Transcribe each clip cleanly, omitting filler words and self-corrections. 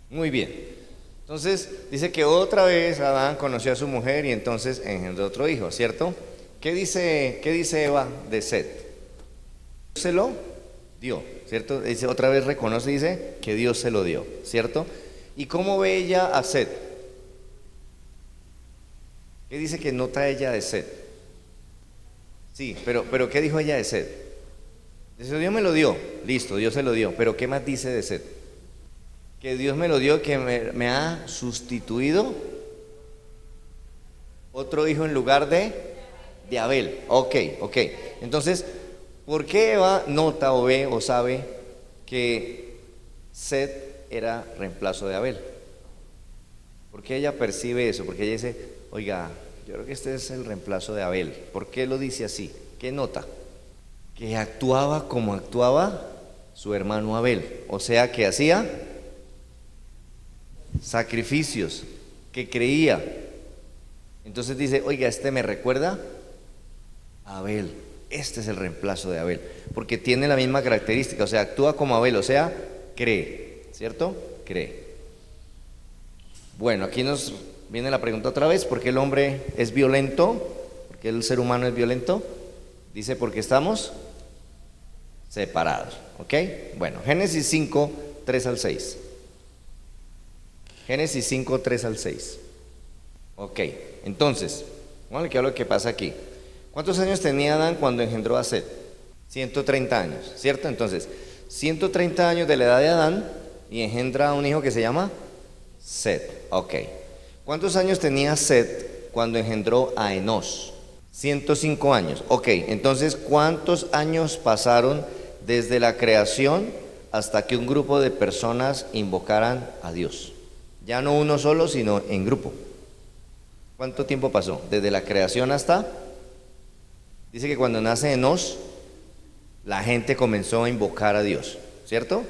Muy bien. Entonces dice que otra vez Adán conoció a su mujer y entonces engendró otro hijo, ¿cierto? ¿Qué dice Eva de Set? Dios se lo dio, ¿cierto? Dice, otra vez reconoce, dice que Dios se lo dio, ¿cierto? ¿Y cómo ve ella a Set? ¿Qué dice que nota ella de Set? Sí, pero ¿qué dijo ella de Set? Dice, Dios me lo dio, listo, Dios se lo dio, pero ¿qué más dice de Set? Que Dios me lo dio, que me ha sustituido otro hijo en lugar de Abel. Ok. Entonces, ¿por qué Eva nota o ve o sabe que Set era reemplazo de Abel? ¿Por qué ella percibe eso? Porque ella dice, oiga, yo creo que este es el reemplazo de Abel. ¿Por qué lo dice así? ¿Qué nota? Que actuaba como actuaba su hermano Abel. O sea, que hacía sacrificios, que creía. Entonces dice, oiga, este me recuerda a Abel. Este es el reemplazo de Abel, porque tiene la misma característica, o sea, actúa como Abel, o sea, cree, ¿cierto? Cree. Bueno, aquí nos viene la pregunta otra vez, ¿por qué el hombre es violento? ¿Por qué el ser humano es violento? Dice, porque estamos separados, ¿ok? Bueno, Génesis 5, 3 al 6. Génesis 5, 3 al 6. Ok, entonces, vamos a ver lo que pasa aquí. ¿Cuántos años tenía Adán cuando engendró a Set? 130 años, ¿cierto? Entonces, 130 años de la edad de Adán y engendra a un hijo que se llama Set. Ok. ¿Cuántos años tenía Set cuando engendró a Enos? 105 años. Ok, entonces, ¿cuántos años pasaron desde la creación hasta que un grupo de personas invocaran a Dios? Ya no uno solo, sino en grupo. ¿Cuánto tiempo pasó? Desde la creación hasta... Dice que cuando nace Enos, la gente comenzó a invocar a Dios, ¿cierto?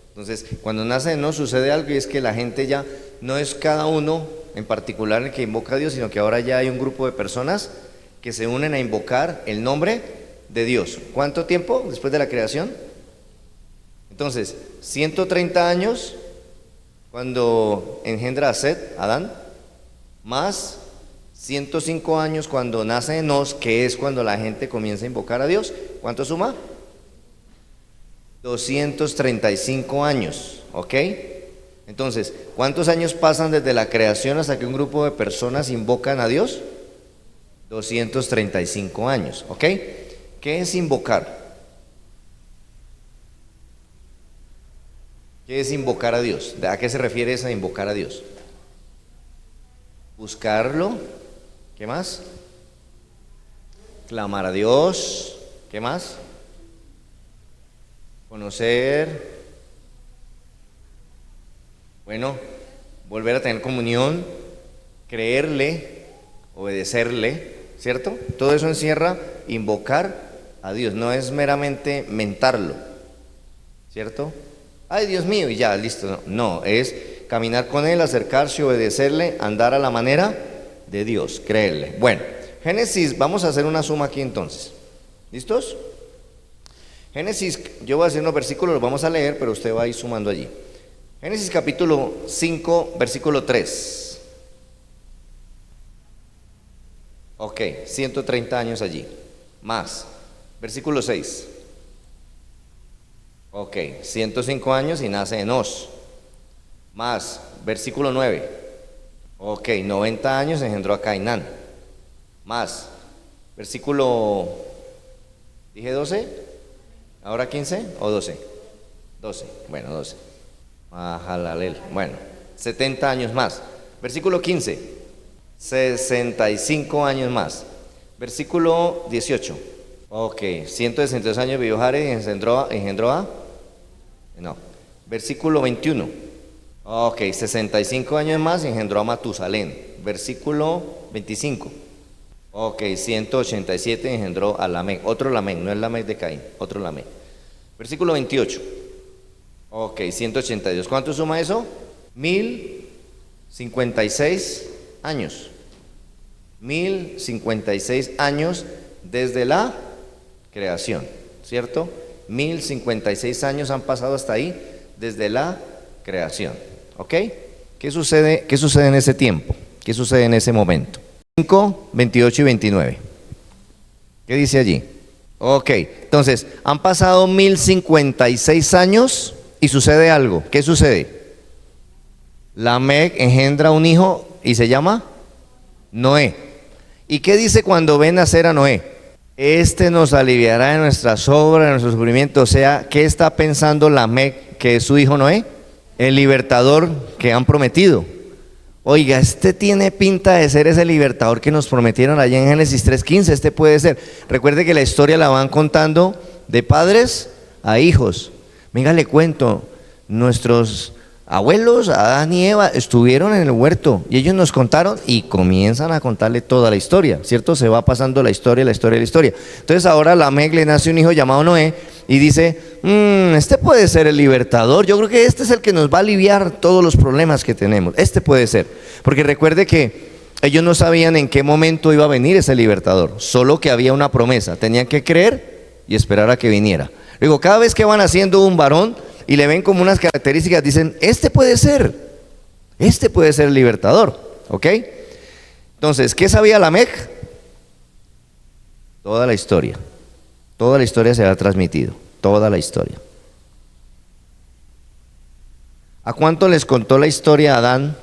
Entonces, cuando nace Enos sucede algo y es que la gente ya no es cada uno en particular el que invoca a Dios, sino que ahora ya hay un grupo de personas que se unen a invocar el nombre de Dios. ¿Cuánto tiempo después de la creación? Entonces, 130 años cuando engendra a Set, Adán, más 105 años cuando nace Enos, que es cuando la gente comienza a invocar a Dios. ¿Cuánto suma? 235 años, ¿ok? Entonces, ¿cuántos años pasan desde la creación hasta que un grupo de personas invocan a Dios? 235 años, ¿ok? ¿Qué es invocar? ¿Qué es invocar a Dios? ¿A qué se refiere esa invocar a Dios? Buscarlo. ¿Qué más? Clamar a Dios. ¿Qué más? Conocer. Bueno, volver a tener comunión, creerle, obedecerle, ¿cierto? Todo eso encierra invocar a Dios, no es meramente mentarlo, ¿cierto? Ay, Dios mío, y ya, listo. No, es caminar con Él, acercarse, obedecerle, andar a la manera de Dios, creerle. Bueno, Génesis, vamos a hacer una suma aquí entonces. ¿Listos? Génesis, yo voy a hacer unos versículos, los vamos a leer, pero usted va a ir sumando allí. Génesis capítulo 5, versículo 3. Ok, 130 años allí. Más, versículo 6. Ok, 105 años y nace Enos. Más, versículo 9. Ok, 90 años engendró a Cainán. Más, versículo, dije 12, ahora 15 o 12. 12, bueno, 12. Mahalalel, bueno, 70 años más. Versículo 15, 65 años más. Versículo 18. Ok, 162 años vivió Jared y engendró a... No. Versículo 21. Ok, 65 años más y engendró a Matusalén. Versículo 25. Ok, 187 engendró a Lamec. Otro Lamec, no es Lamec de Caín, otro Lamec. Versículo 28. Ok, 182. ¿Cuánto suma eso? 1056 años. 1056 años desde la creación, ¿cierto? 1056 años han pasado hasta ahí desde la creación, ¿Ok? ¿Qué sucede en ese tiempo? ¿Qué sucede en ese momento? 5, 28 y 29. ¿Qué dice allí? Ok, entonces, han pasado 1056 años y sucede algo. ¿Qué sucede? Lamec engendra un hijo y se llama Noé. ¿Y qué dice cuando ven nacer a Noé? Este nos aliviará de nuestras obras, de nuestro sufrimiento. O sea, ¿qué está pensando Lamec que es su hijo Noé? El libertador que han prometido. Oiga, este tiene pinta de ser ese libertador que nos prometieron allá en Génesis 3:15. Este puede ser. Recuerde que la historia la van contando de padres a hijos. Venga, le cuento, nuestros abuelos, Adán y Eva, estuvieron en el huerto y ellos nos contaron y comienzan a contarle toda la historia, ¿cierto? Se va pasando la historia, la historia, la historia. Entonces ahora Lamec le nace un hijo llamado Noé y dice, este puede ser el libertador, yo creo que este es el que nos va a aliviar todos los problemas que tenemos, este puede ser, porque recuerde que ellos no sabían en qué momento iba a venir ese libertador, solo que había una promesa, tenían que creer y esperar a que viniera. Luego, cada vez que van haciendo un varón y le ven como unas características, dicen, este puede ser el libertador, ¿ok? Entonces, ¿qué sabía Lamec? Toda la historia se ha transmitido, toda la historia. ¿A cuánto les contó la historia a Adán,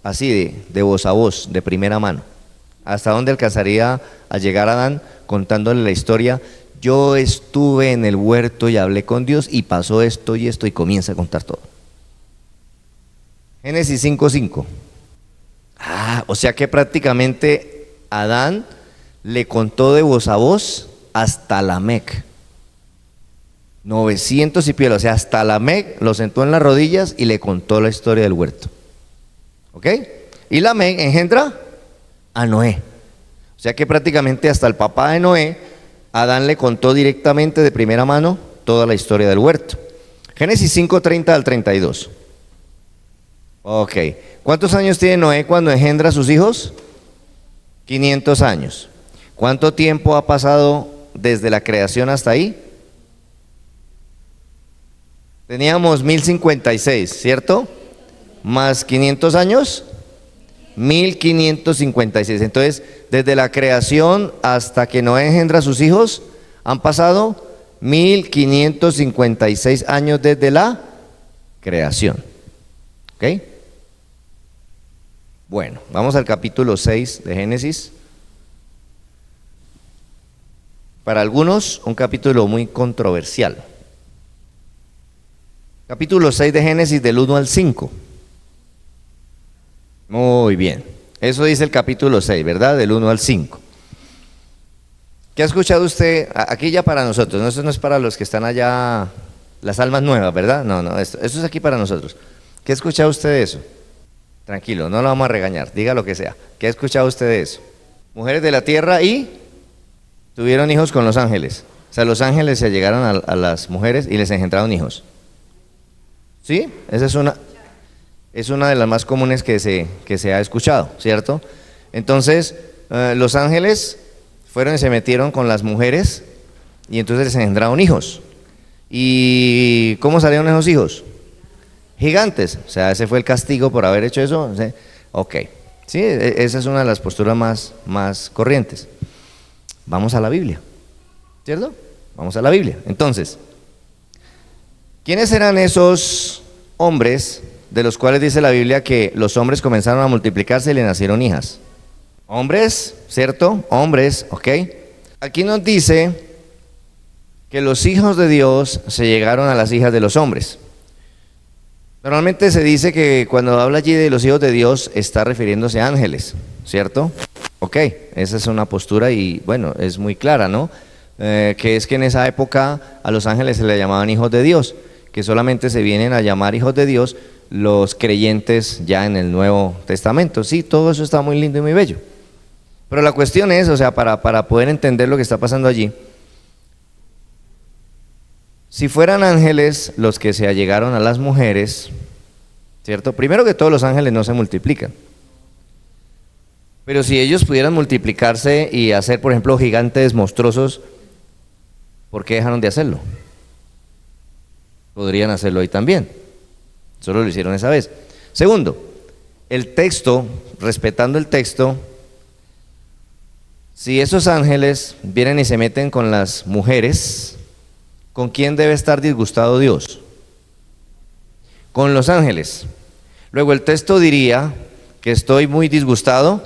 así de voz a voz, de primera mano? ¿Hasta dónde alcanzaría a llegar Adán contándole la historia? Yo estuve en el huerto y hablé con Dios y pasó esto y esto, y comienza a contar todo. Génesis 5:5. O sea que prácticamente Adán le contó de voz a voz hasta Lamec. 900 y piel, o sea, hasta Lamec lo sentó en las rodillas y le contó la historia del huerto. ¿Ok? Y Lamec engendra a Noé. O sea que prácticamente hasta el papá de Noé, Adán le contó directamente de primera mano toda la historia del huerto. Génesis 5:30 al 32. Ok. ¿Cuántos años tiene Noé cuando engendra a sus hijos? 500 años. ¿Cuánto tiempo ha pasado desde la creación hasta ahí? Teníamos 1056, ¿cierto? Más 500 años, 1556. Entonces, desde la creación hasta que Noé engendra a sus hijos, han pasado 1556 años desde la creación. ¿Ok? Bueno, vamos al capítulo 6 de Génesis. Para algunos, un capítulo muy controversial. Capítulo 6 de Génesis, del 1 al 5. Muy bien. Eso dice el capítulo 6, ¿verdad? Del 1 al 5. ¿Qué ha escuchado usted? Aquí ya para nosotros, ¿no? Eso no es para los que están allá, las almas nuevas, ¿verdad? No, eso es aquí para nosotros. ¿Qué ha escuchado usted de eso? Tranquilo, no lo vamos a regañar, diga lo que sea. ¿Qué ha escuchado usted de eso? Mujeres de la tierra y tuvieron hijos con los ángeles. O sea, los ángeles se llegaron a las mujeres y les engendraron hijos. ¿Sí? Esa es una de las más comunes que se ha escuchado, ¿cierto? Entonces, los ángeles fueron y se metieron con las mujeres y entonces les engendraron hijos. ¿Y cómo salieron esos hijos? Gigantes. O sea, ese fue el castigo por haber hecho eso. ¿Sí? Ok. Sí, esa es una de las posturas más corrientes. Vamos a la Biblia, ¿cierto? Vamos a la Biblia. Entonces, ¿quiénes eran esos hombres de los cuales dice la Biblia que los hombres comenzaron a multiplicarse y le nacieron hijas? Hombres, ¿cierto? Hombres, ¿ok? Aquí nos dice que los hijos de Dios se llegaron a las hijas de los hombres. Normalmente se dice que cuando habla allí de los hijos de Dios está refiriéndose a ángeles, ¿cierto? Ok, esa es una postura y bueno, es muy clara, ¿no? Que es que en esa época a los ángeles se le llamaban hijos de Dios, que solamente se vienen a llamar hijos de Dios los creyentes ya en el Nuevo Testamento. Sí, todo eso está muy lindo y muy bello. Pero la cuestión es, o sea, para poder entender lo que está pasando allí, si fueran ángeles los que se allegaron a las mujeres, ¿cierto? Primero que todos los ángeles no se multiplican. Pero si ellos pudieran multiplicarse y hacer, por ejemplo, gigantes monstruosos, ¿por qué dejaron de hacerlo? Podrían hacerlo hoy también. Solo lo hicieron esa vez. Segundo, el texto, respetando el texto, si esos ángeles vienen y se meten con las mujeres, ¿con quién debe estar disgustado Dios? Con los ángeles. Luego el texto diría que estoy muy disgustado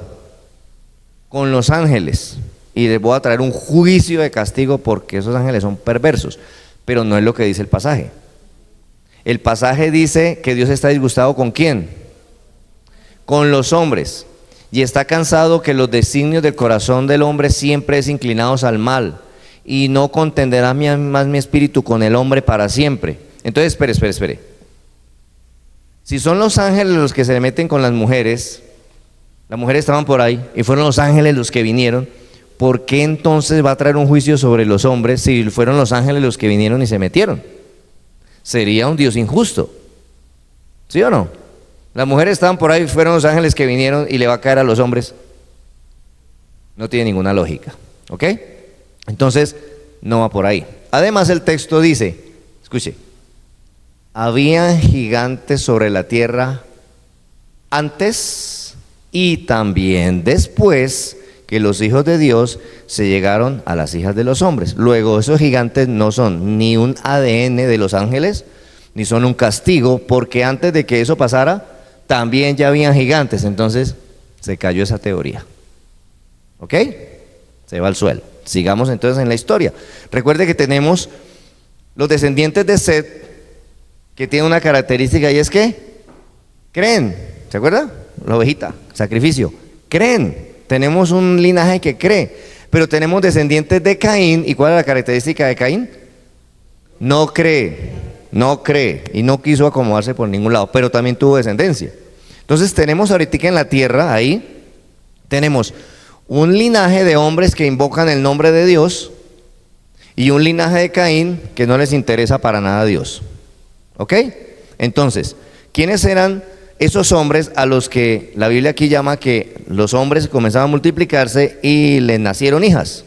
con los ángeles y les voy a traer un juicio de castigo porque esos ángeles son perversos, pero no es lo que dice el pasaje. El pasaje dice que Dios está disgustado ¿con quién? Con los hombres, y está cansado que los designios del corazón del hombre siempre es inclinados al mal, y no contenderá más mi espíritu con el hombre para siempre. Entonces, espere. Si son los ángeles los que se meten con las mujeres estaban por ahí, y fueron los ángeles los que vinieron, ¿por qué entonces va a traer un juicio sobre los hombres si fueron los ángeles los que vinieron y se metieron? Sería un Dios injusto, ¿sí o no? Las mujeres estaban por ahí, fueron los ángeles que vinieron y le va a caer a los hombres. No tiene ninguna lógica, ¿ok? Entonces, no va por ahí. Además, el texto dice, escuche, había gigantes sobre la tierra antes y también después que los hijos de Dios se llegaron a las hijas de los hombres. Luego, esos gigantes no son ni un ADN de los ángeles, ni son un castigo, porque antes de que eso pasara, también ya habían gigantes. Entonces, se cayó esa teoría. ¿Ok? Se va al suelo. Sigamos entonces en la historia. Recuerde que tenemos los descendientes de Set, que tienen una característica, y es que creen. ¿Se acuerda? La ovejita, sacrificio. Creen. Tenemos un linaje que cree, pero tenemos descendientes de Caín. ¿Y cuál es la característica de Caín? No cree y no quiso acomodarse por ningún lado, pero también tuvo descendencia. Entonces tenemos ahorita en la tierra, ahí, tenemos un linaje de hombres que invocan el nombre de Dios y un linaje de Caín que no les interesa para nada a Dios. ¿Ok? Entonces, ¿quiénes eran esos hombres a los que la Biblia aquí llama que los hombres comenzaban a multiplicarse y les nacieron hijas?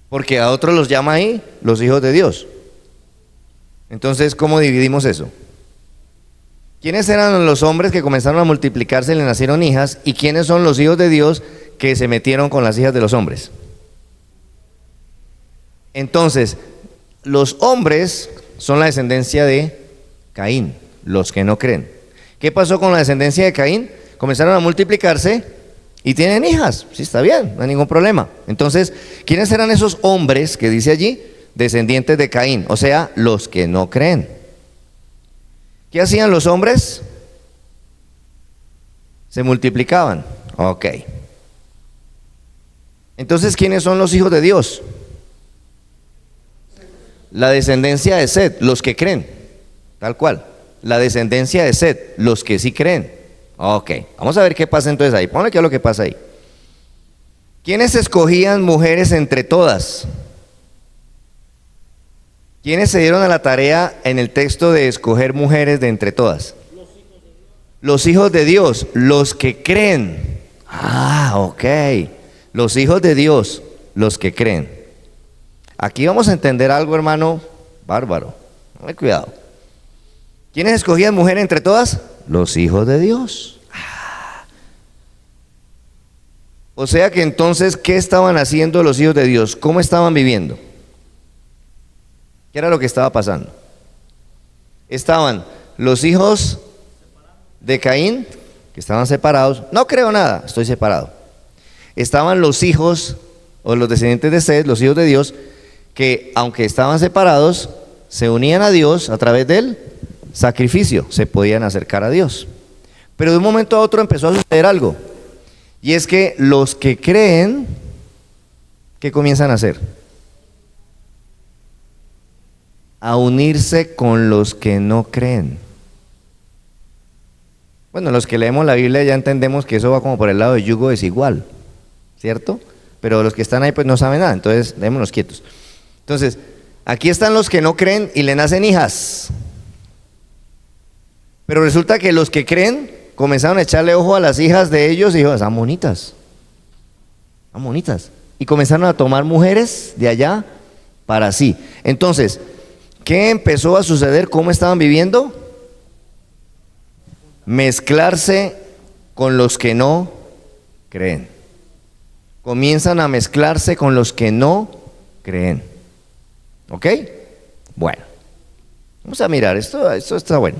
Porque a otros los llama ahí los hijos de Dios. Entonces, ¿cómo dividimos eso? ¿Quiénes eran los hombres que comenzaron a multiplicarse y le nacieron hijas? ¿Y quiénes son los hijos de Dios que se metieron con las hijas de los hombres? Entonces, los hombres son la descendencia de Caín, los que no creen. ¿Qué pasó con la descendencia de Caín? Comenzaron a multiplicarse y tienen hijas. Sí, está bien, no hay ningún problema. Entonces, ¿quiénes eran esos hombres que dice allí? Descendientes de Caín, o sea, los que no creen. ¿Qué hacían los hombres? Se multiplicaban. Ok. Entonces, ¿quiénes son los hijos de Dios? La descendencia de Set, los que creen, tal cual. La descendencia de Set, los que sí creen. Ok, vamos a ver qué pasa entonces ahí. Ponle qué es lo que pasa ahí. ¿Quiénes escogían mujeres entre todas? ¿Quiénes se dieron a la tarea en el texto de escoger mujeres de entre todas? Los hijos de Dios, los que creen. Ah, ok. Los hijos de Dios, los que creen. Aquí vamos a entender algo, hermano, bárbaro. Ten cuidado. ¿Quiénes escogían mujer entre todas? Los hijos de Dios. O sea que entonces, ¿qué estaban haciendo los hijos de Dios? ¿Cómo estaban viviendo? ¿Qué era lo que estaba pasando? Estaban los hijos de Caín, que estaban separados. No creo nada, estoy separado. Estaban los hijos, o los descendientes de Set, los hijos de Dios, que aunque estaban separados, se unían a Dios a través del sacrificio, se podían acercar a Dios. Pero de un momento a otro empezó a suceder algo, y es que los que creen, ¿qué comienzan a hacer? A unirse con los que no creen. Bueno, los que leemos la Biblia ya entendemos que eso va como por el lado de yugo desigual, ¿cierto? Pero los que están ahí pues no saben nada, entonces démonos quietos. Entonces, aquí están los que no creen y le nacen hijas. Pero resulta que los que creen comenzaron a echarle ojo a las hijas de ellos y dijo, están bonitas. Están bonitas. Y comenzaron a tomar mujeres de allá para sí. Entonces, ¿Qué empezó a suceder? ¿Cómo estaban viviendo? Mezclarse con los que no creen. Comienzan a mezclarse con los que no creen. ¿Ok? Bueno, vamos a mirar, esto está bueno.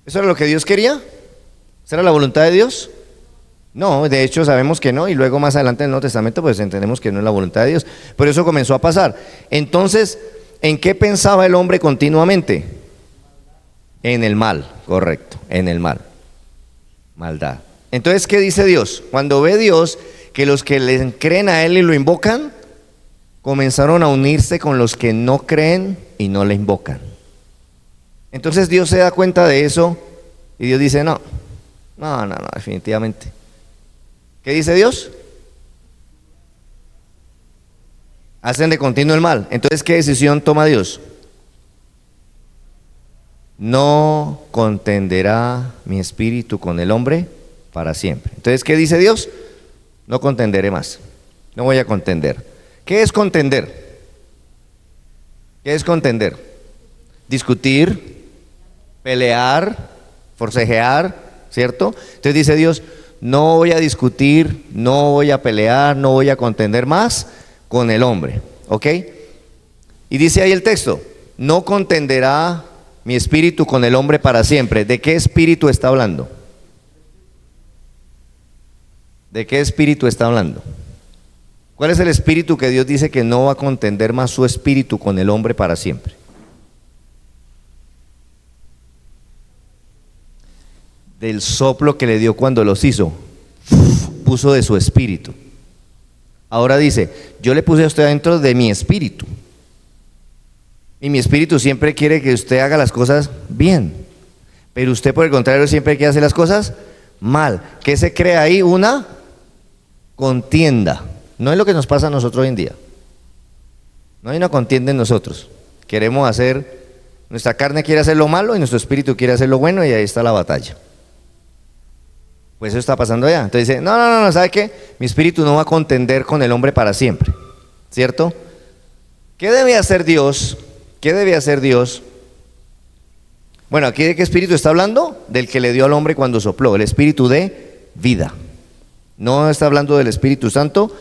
¿Eso era lo que Dios quería? ¿Esa era la voluntad de Dios? No, de hecho sabemos que no, y luego más adelante en el Nuevo Testamento pues entendemos que no es la voluntad de Dios. Pero eso comenzó a pasar. Entonces, ¿en qué pensaba el hombre continuamente? En el mal, correcto, en el mal. Maldad. Entonces, ¿qué dice Dios? Cuando ve Dios que los que le creen a Él y lo invocan, comenzaron a unirse con los que no creen y no le invocan. Entonces Dios se da cuenta de eso y Dios dice, no, definitivamente. ¿Qué dice Dios? Hacen de continuo el mal. Entonces, ¿qué decisión toma Dios? No contenderá mi espíritu con el hombre para siempre. Entonces, ¿qué dice Dios? No contenderé más. No voy a contender. ¿Qué es contender? ¿Qué es contender? Discutir, pelear, forcejear, ¿cierto? Entonces dice Dios, no voy a discutir, no voy a pelear, no voy a contender más con el hombre, ¿ok? Y dice ahí el texto, no contenderá mi espíritu con el hombre para siempre. ¿De qué espíritu está hablando? ¿De qué espíritu está hablando? ¿Cuál es el espíritu que Dios dice que no va a contender más su espíritu con el hombre para siempre? Del soplo que le dio cuando los hizo, puso de su espíritu. Ahora dice, yo le puse a usted adentro de mi espíritu. Y mi espíritu siempre quiere que usted haga las cosas bien. Pero usted por el contrario siempre quiere hacer las cosas mal. ¿Qué se crea ahí? Una contienda. No es lo que nos pasa a nosotros hoy en día. No hay una contienda en nosotros. Queremos hacer, nuestra carne quiere hacer lo malo y nuestro espíritu quiere hacer lo bueno y ahí está la batalla. Pues eso está pasando allá. Entonces dice, no, ¿sabe qué? Mi espíritu no va a contender con el hombre para siempre. ¿Cierto? ¿Qué debe hacer Dios? ¿Qué debe hacer Dios? Bueno, ¿aquí de qué espíritu está hablando? Del que le dio al hombre cuando sopló, el espíritu de vida. No está hablando del Espíritu Santo,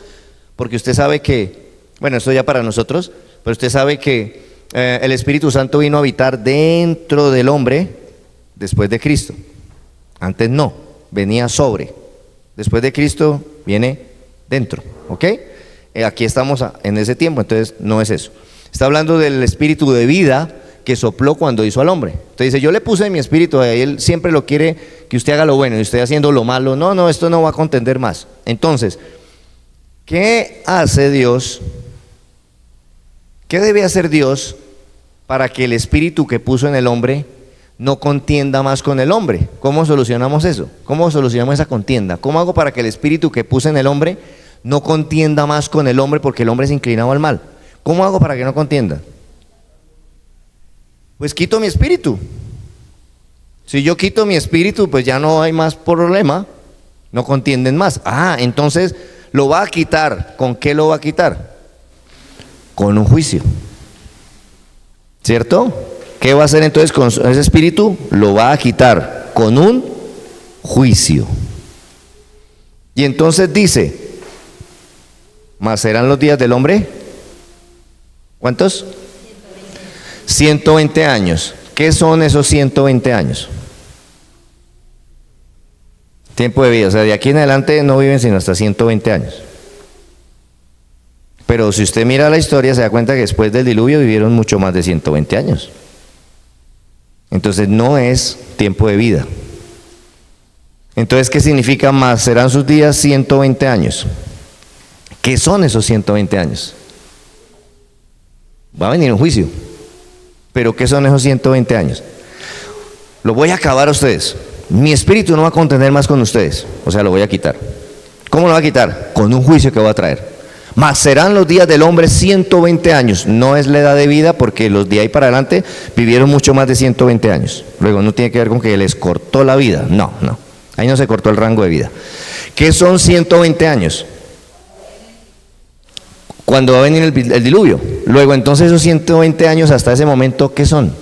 porque usted sabe que, bueno, esto ya para nosotros, pero usted sabe que el Espíritu Santo vino a habitar dentro del hombre después de Cristo. Antes no, venía sobre. Después de Cristo viene dentro, ¿ok? Aquí estamos en ese tiempo, entonces no es eso. Está hablando del espíritu de vida que sopló cuando hizo al hombre. Entonces dice, yo le puse mi espíritu a él, siempre lo quiere que usted haga lo bueno y usted haciendo lo malo. No, esto no va a contender más. Entonces, ¿qué hace Dios? ¿Qué debe hacer Dios para que el espíritu que puso en el hombre no contienda más con el hombre? ¿Cómo solucionamos eso? ¿Cómo solucionamos esa contienda? ¿Cómo hago para que el espíritu que puse en el hombre no contienda más con el hombre porque el hombre es inclinado al mal? ¿Cómo hago para que no contienda? Pues quito mi espíritu. Si yo quito mi espíritu, pues ya no hay más problema, no contienden más. Entonces lo va a quitar. ¿Con qué lo va a quitar? Con un juicio. ¿Cierto? ¿Qué va a hacer entonces con ese espíritu? Lo va a quitar con un juicio. Y entonces dice, ¿mas serán los días del hombre? ¿Cuántos? 120 años. ¿Qué son esos 120 años? Tiempo de vida. O sea, de aquí en adelante no viven sino hasta 120 años. Pero si usted mira la historia se da cuenta que después del diluvio vivieron mucho más de 120 años. Entonces no es tiempo de vida. Entonces, ¿qué significa más? Serán sus días 120 años. ¿Qué son esos 120 años? Va a venir un juicio. ¿Pero qué son esos 120 años? Lo voy a acabar a ustedes. Mi espíritu no va a contener más con ustedes. O sea, lo voy a quitar. ¿Cómo lo va a quitar? Con un juicio que va a traer. Mas serán los días del hombre 120 años. No es la edad de vida porque los de ahí para adelante vivieron mucho más de 120 años. Luego no tiene que ver con que les cortó la vida. No. Ahí no se cortó el rango de vida. ¿Qué son 120 años? cuando va a venir el diluvio. Luego, entonces, esos 120 años hasta ese momento, ¿qué son?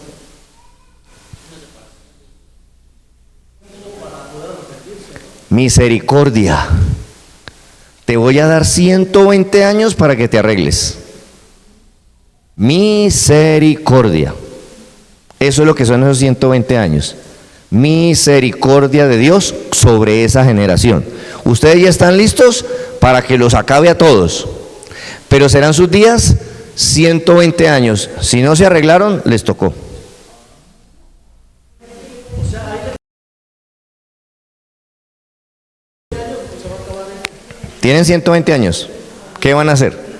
Misericordia. Te voy a dar 120 años para que te arregles. Misericordia. Eso es lo que son esos 120 años. Misericordia de Dios sobre esa generación. Ustedes ya están listos para que los acabe a todos. Pero serán sus días 120 años. Si no se arreglaron, les tocó. Tienen 120 años. ¿Qué van a hacer?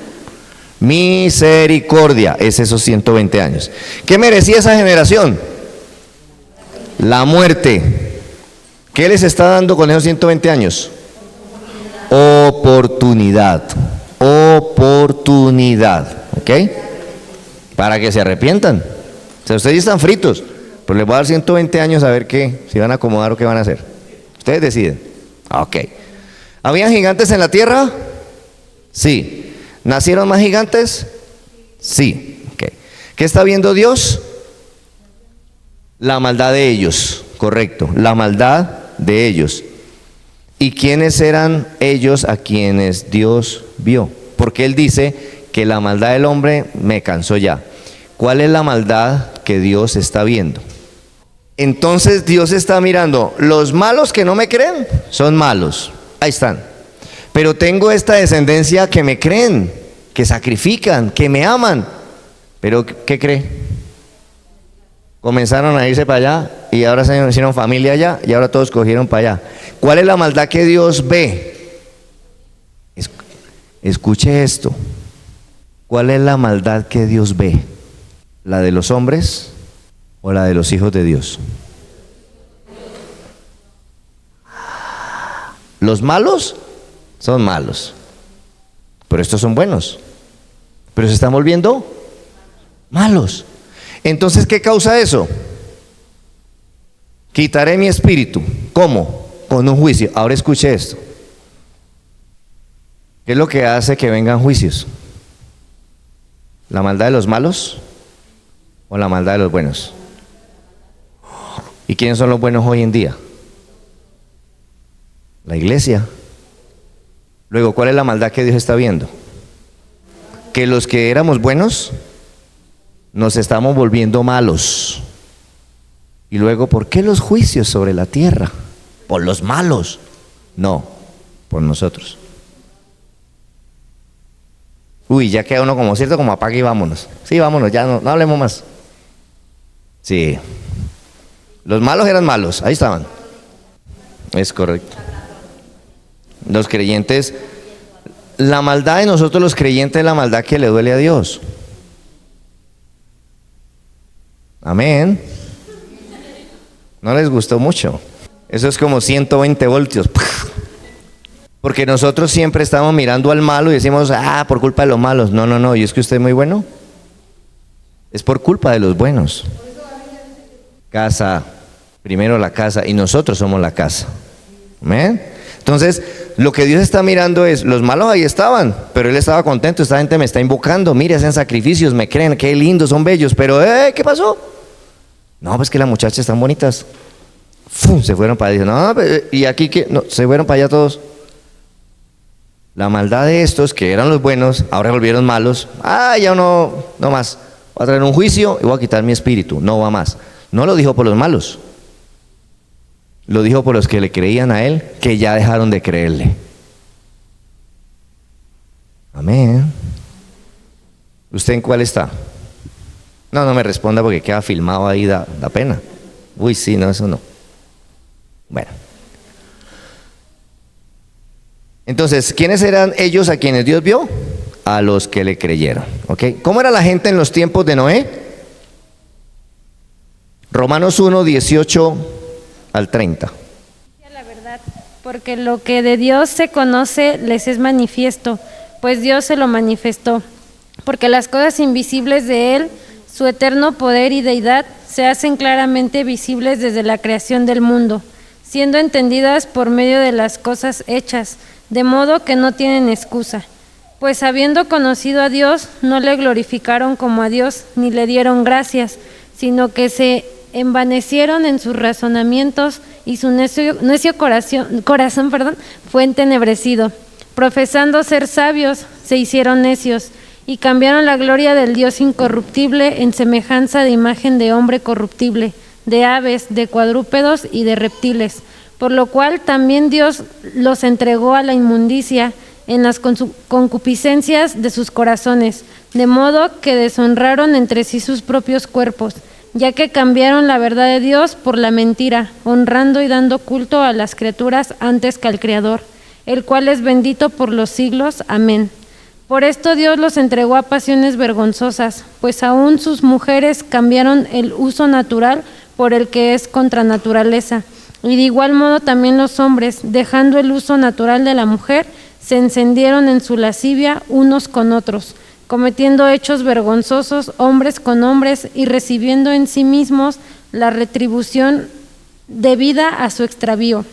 Misericordia es esos 120 años. ¿Qué merecía esa generación? La muerte. ¿Qué les está dando con esos 120 años? Oportunidad. Oportunidad. ¿Ok? Para que se arrepientan. O sea, ustedes ya están fritos. Pero les voy a dar 120 años a ver qué, si van a acomodar o qué van a hacer. Ustedes deciden. Ok. ¿Habían gigantes en la tierra? Sí. ¿Nacieron más gigantes? Sí. Okay. ¿Qué está viendo Dios? La maldad de ellos, correcto, la maldad de ellos. ¿Y quiénes eran ellos a quienes Dios vio? Porque Él dice que la maldad del hombre me cansó ya. ¿Cuál es la maldad que Dios está viendo? Entonces Dios está mirando, los malos que no me creen son malos. Ahí están. Pero tengo esta descendencia que me creen, que sacrifican, que me aman. Pero ¿qué cree? Comenzaron a irse para allá y ahora se hicieron familia allá y ahora todos cogieron para allá. ¿Cuál es la maldad que Dios ve? Escuche esto. ¿Cuál es la maldad que Dios ve? ¿La de los hombres o la de los hijos de Dios? Los malos son malos, pero estos son buenos, pero se están volviendo malos. Entonces, ¿qué causa eso? Quitaré mi espíritu. ¿Cómo? Con un juicio. Ahora escuche esto. ¿Qué es lo que hace que vengan juicios? ¿La maldad de los malos o la maldad de los buenos? ¿Y quiénes son los buenos hoy en día? La iglesia. Luego, ¿cuál es la maldad que Dios está viendo? Que los que éramos buenos nos estamos volviendo malos. Y luego, ¿por qué los juicios sobre la tierra? ¿Por los malos? No, por nosotros. Uy, ya queda uno como cierto, como apague y vámonos. Sí, vámonos, ya no hablemos más. Sí. Los malos eran malos, ahí estaban. Es correcto. Los creyentes, la maldad de nosotros los creyentes es la maldad que le duele a Dios. Amén. No les gustó mucho. Eso es como 120 voltios. Porque nosotros siempre estamos mirando al malo y decimos, por culpa de los malos. No, ¿y es que usted es muy bueno? Es por culpa de los buenos. Casa, primero la casa, y nosotros somos la casa. Amén. Entonces, lo que Dios está mirando es, los malos ahí estaban, pero Él estaba contento, esta gente me está invocando, mire, hacen sacrificios, me creen, qué lindos, son bellos, pero ¿qué pasó? No, pues que las muchachas están bonitas. ¡Fum! Se fueron para allá. No, ¿y aquí qué? No, se fueron para allá todos. La maldad de estos, que eran los buenos, ahora volvieron malos. Ya no más. Voy a traer un juicio y voy a quitar mi espíritu. No va más. No lo dijo por los malos. Lo dijo por los que le creían a Él, que ya dejaron de creerle. Amén. ¿Usted en cuál está? No me responda porque queda filmado ahí, da pena. Uy, sí, no, eso no. Bueno. Entonces, ¿quiénes eran ellos a quienes Dios vio? A los que le creyeron. ¿Ok? ¿Cómo era la gente en los tiempos de Noé? Romanos 1, 18 al 30. La verdad, porque lo que de Dios se conoce les es manifiesto, pues Dios se lo manifestó. Porque las cosas invisibles de Él, su eterno poder y deidad, se hacen claramente visibles desde la creación del mundo, siendo entendidas por medio de las cosas hechas, de modo que no tienen excusa. Pues habiendo conocido a Dios, no le glorificaron como a Dios, ni le dieron gracias, sino que se envanecieron en sus razonamientos y su necio corazón fue entenebrecido. Profesando ser sabios, se hicieron necios y cambiaron la gloria del Dios incorruptible en semejanza de imagen de hombre corruptible, de aves, de cuadrúpedos y de reptiles, por lo cual también Dios los entregó a la inmundicia en las concupiscencias de sus corazones, de modo que deshonraron entre sí sus propios cuerpos, ya que cambiaron la verdad de Dios por la mentira, honrando y dando culto a las criaturas antes que al Creador, el cual es bendito por los siglos. Amén. Por esto Dios los entregó a pasiones vergonzosas, pues aún sus mujeres cambiaron el uso natural por el que es contra naturaleza. Y de igual modo también los hombres, dejando el uso natural de la mujer, se encendieron en su lascivia unos con otros, cometiendo hechos vergonzosos hombres con hombres y recibiendo en sí mismos la retribución debida a su extravío.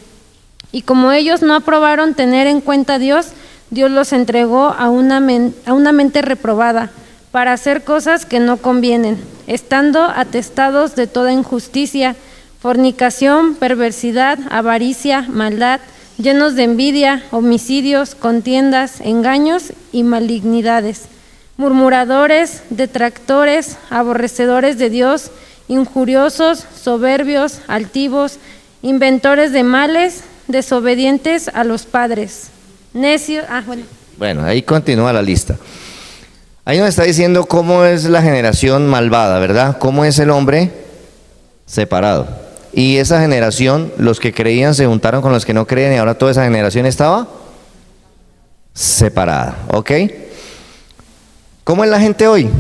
Y como ellos no aprobaron tener en cuenta a Dios, Dios los entregó a una mente reprobada para hacer cosas que no convienen, estando atestados de toda injusticia, fornicación, perversidad, avaricia, maldad, llenos de envidia, homicidios, contiendas, engaños y malignidades, murmuradores, detractores, aborrecedores de Dios, injuriosos, soberbios, altivos, inventores de males, desobedientes a los padres, necios. Bueno, ahí continúa la lista. Ahí nos está diciendo cómo es la generación malvada, ¿verdad? Cómo es el hombre separado. Y esa generación, los que creían se juntaron con los que no creían y ahora toda esa generación estaba separada, ¿ok? ¿Cómo es la gente hoy?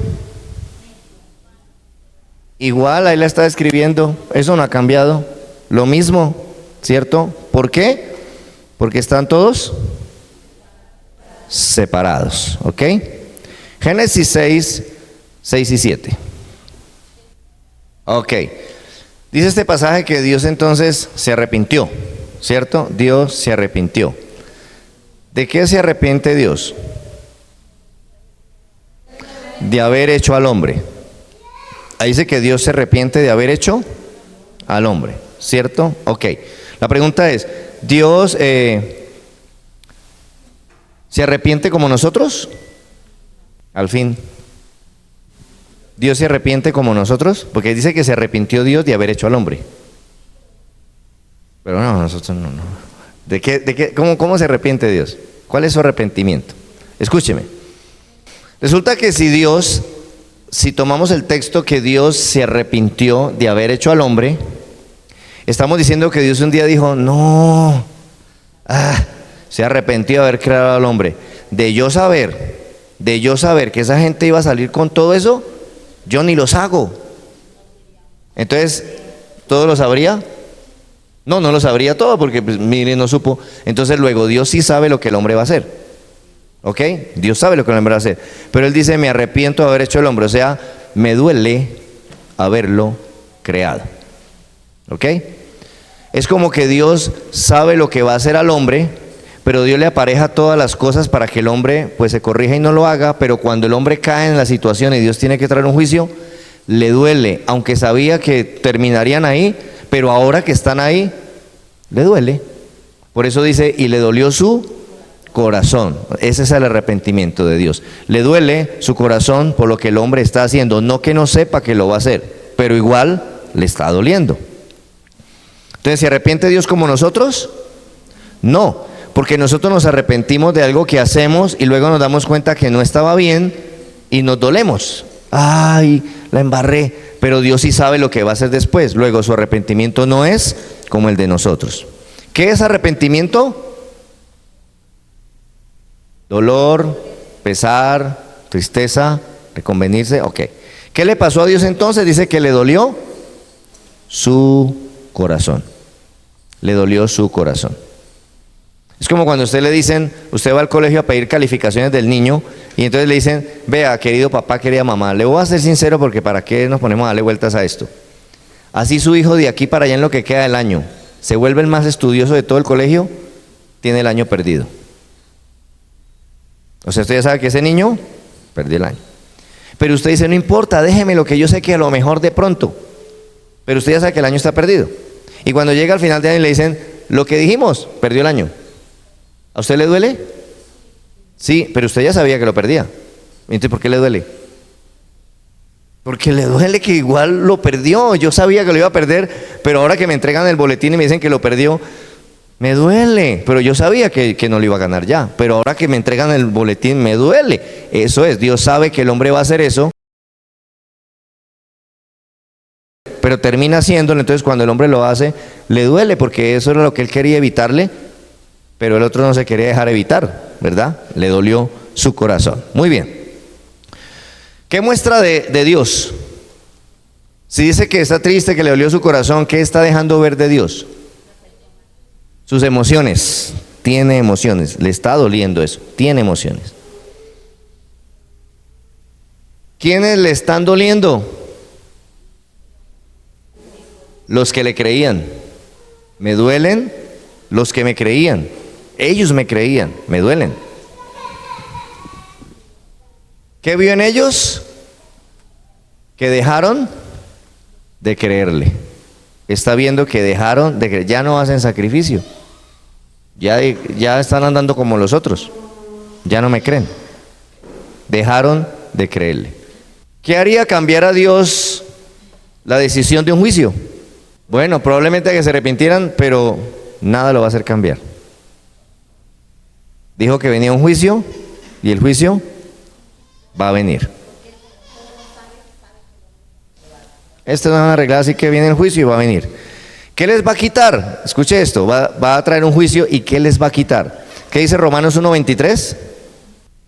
Igual, ahí la está describiendo, eso no ha cambiado, lo mismo, ¿cierto? ¿Por qué? Porque están todos separados, ¿ok? Génesis 6, 6 y 7. Ok. Dice este pasaje que Dios entonces se arrepintió, ¿cierto? Dios se arrepintió. ¿De qué se arrepiente Dios? De haber hecho al hombre. Ahí dice que Dios se arrepiente de haber hecho al hombre, ¿cierto? Ok. La pregunta es, ¿Dios se arrepiente como nosotros? Al fin. ¿Dios se arrepiente como nosotros? Porque dice que se arrepintió Dios de haber hecho al hombre. Pero no, nosotros no. ¿De qué, cómo se arrepiente Dios? ¿Cuál es su arrepentimiento? Escúcheme. Resulta que si tomamos el texto que Dios se arrepintió de haber hecho al hombre, estamos diciendo que Dios un día dijo, no, se arrepintió de haber creado al hombre. De yo saber que esa gente iba a salir con todo eso, yo ni los hago. Entonces, ¿todo lo sabría? No lo sabría todo porque pues, mire, no supo. Entonces luego Dios sí sabe lo que el hombre va a hacer. ¿Ok? Dios sabe lo que el hombre va a hacer. Pero Él dice, me arrepiento de haber hecho el hombre. O sea, me duele haberlo creado. ¿Ok? Es como que Dios sabe lo que va a hacer al hombre, pero Dios le apareja todas las cosas para que el hombre pues se corrija y no lo haga, pero cuando el hombre cae en la situación y Dios tiene que traer un juicio, le duele, aunque sabía que terminarían ahí, pero ahora que están ahí, le duele. Por eso dice, y le dolió su corazón. Ese es el arrepentimiento de Dios. Le duele su corazón por lo que el hombre está haciendo, no que no sepa que lo va a hacer, pero igual le está doliendo. Entonces, ¿se arrepiente Dios como nosotros? No. Porque nosotros nos arrepentimos de algo que hacemos y luego nos damos cuenta que no estaba bien y nos dolemos. Ay, la embarré. Pero Dios sí sabe lo que va a hacer después. Luego su arrepentimiento no es como el de nosotros. ¿Qué es arrepentimiento? Dolor, pesar, tristeza, reconvenirse. Ok. ¿Qué le pasó a Dios entonces? Dice que le dolió su corazón. Le dolió su corazón. Es como cuando a usted le dicen, usted va al colegio a pedir calificaciones del niño y entonces le dicen, vea, querido papá, querida mamá, le voy a ser sincero porque para qué nos ponemos a darle vueltas a esto. Así su hijo de aquí para allá en lo que queda del año se vuelve el más estudioso de todo el colegio, tiene el año perdido. O sea, usted ya sabe que ese niño perdió el año. Pero usted dice, no importa, déjeme lo que yo sé que a lo mejor de pronto. Pero usted ya sabe que el año está perdido. Y cuando llega al final de año y le dicen, lo que dijimos, perdió el año. ¿A usted le duele? Sí, pero usted ya sabía que lo perdía. Entonces, ¿por qué le duele? Porque le duele que igual lo perdió. Yo sabía que lo iba a perder, pero ahora que me entregan el boletín y me dicen que lo perdió, me duele. Pero yo sabía que no lo iba a ganar ya. Pero ahora que me entregan el boletín, me duele. Eso es, Dios sabe que el hombre va a hacer eso, pero termina haciéndolo. Entonces cuando el hombre lo hace, le duele, porque eso era lo que él quería evitarle, pero el otro no se quería dejar evitar, ¿verdad? Le dolió su corazón. Muy bien. ¿Qué muestra de Dios? Si dice que está triste, que le dolió su corazón, ¿qué está dejando ver de Dios? Sus emociones. Tiene emociones. Le está doliendo eso. Tiene emociones. ¿Quiénes le están doliendo? Los que le creían. Me duelen los que me creían. Ellos me creían, me duelen. ¿Qué vio en ellos? Que dejaron de creerle. Está viendo que dejaron de creer. Ya no hacen sacrificio. Ya están andando como los otros. Ya no me creen. Dejaron de creerle. ¿Qué haría cambiar a Dios la decisión de un juicio? Bueno, probablemente que se arrepintieran, pero nada lo va a hacer cambiar. Dijo que venía un juicio y el juicio va a venir. Esto no van a arreglar, así que viene el juicio y va a venir. ¿Qué les va a quitar? Escuche esto, va a traer un juicio y ¿qué les va a quitar? ¿Qué dice Romanos 1:23?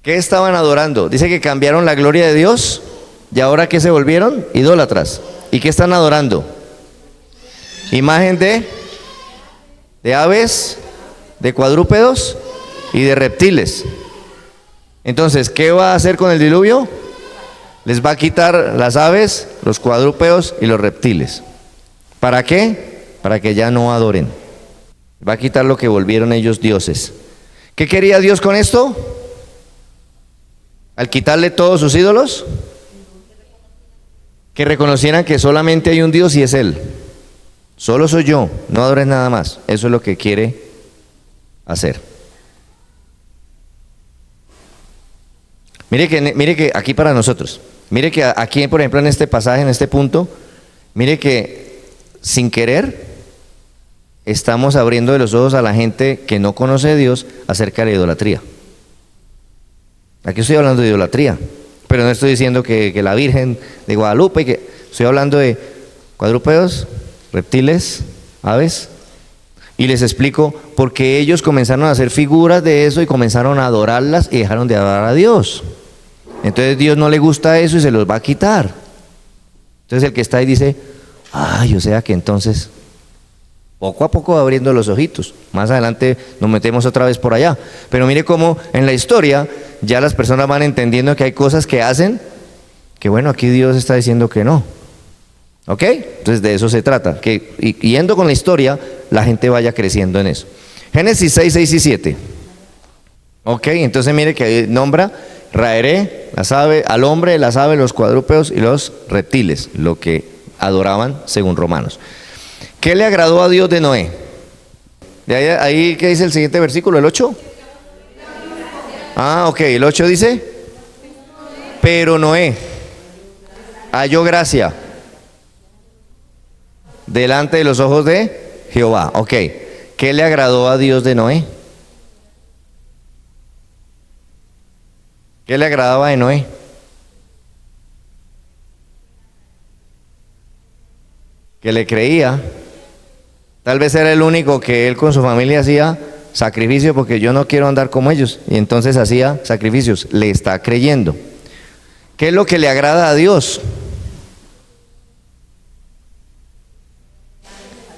¿Qué estaban adorando? Dice que cambiaron la gloria de Dios y ahora ¿qué se volvieron? Idólatras. ¿Y qué están adorando? Imagen de aves, de cuadrúpedos y de reptiles. Entonces, ¿qué va a hacer con el diluvio? Les va a quitar las aves, los cuadrúpedos y los reptiles. ¿Para qué? Para que ya no adoren. Va a quitar lo que volvieron ellos dioses. ¿Qué quería Dios con esto? Al quitarle todos sus ídolos, que reconocieran que solamente hay un Dios y es Él. Solo soy yo, no adores nada más. Eso es lo que quiere hacer. Mire que aquí para nosotros, mire que aquí, por ejemplo, en este pasaje, en este punto, mire que sin querer estamos abriendo los ojos a la gente que no conoce a Dios acerca de la idolatría. Aquí estoy hablando de idolatría, pero no estoy diciendo que la Virgen de Guadalupe, estoy hablando de cuadrúpedos, reptiles, aves, y les explico por qué ellos comenzaron a hacer figuras de eso y comenzaron a adorarlas y dejaron de adorar a Dios. Entonces Dios no le gusta eso y se los va a quitar. Entonces el que está ahí dice, ay, o sea que entonces poco a poco va abriendo los ojitos. Más adelante nos metemos otra vez por allá. Pero mire cómo en la historia ya las personas van entendiendo que hay cosas que hacen que bueno, aquí Dios está diciendo que no. ¿Ok? Entonces de eso se trata, que yendo con la historia, la gente vaya creciendo en eso. Génesis 6, 6 y 7. Ok, entonces mire que nombra Raeré, las aves, al hombre, las aves, los cuadrúpedos y los reptiles, lo que adoraban según Romanos. ¿Qué le agradó a Dios de Noé? De ahí ¿qué dice el siguiente versículo? ¿El 8? Ah, ok, el 8 dice, pero Noé halló gracia delante de los ojos de Jehová. Ok, ¿qué le agradó a Dios de Noé? ¿Qué le agradaba de Noé? Que le creía. Tal vez era el único que él con su familia hacía sacrificio porque yo no quiero andar como ellos. Y entonces hacía sacrificios. Le está creyendo. ¿Qué es lo que le agrada a Dios?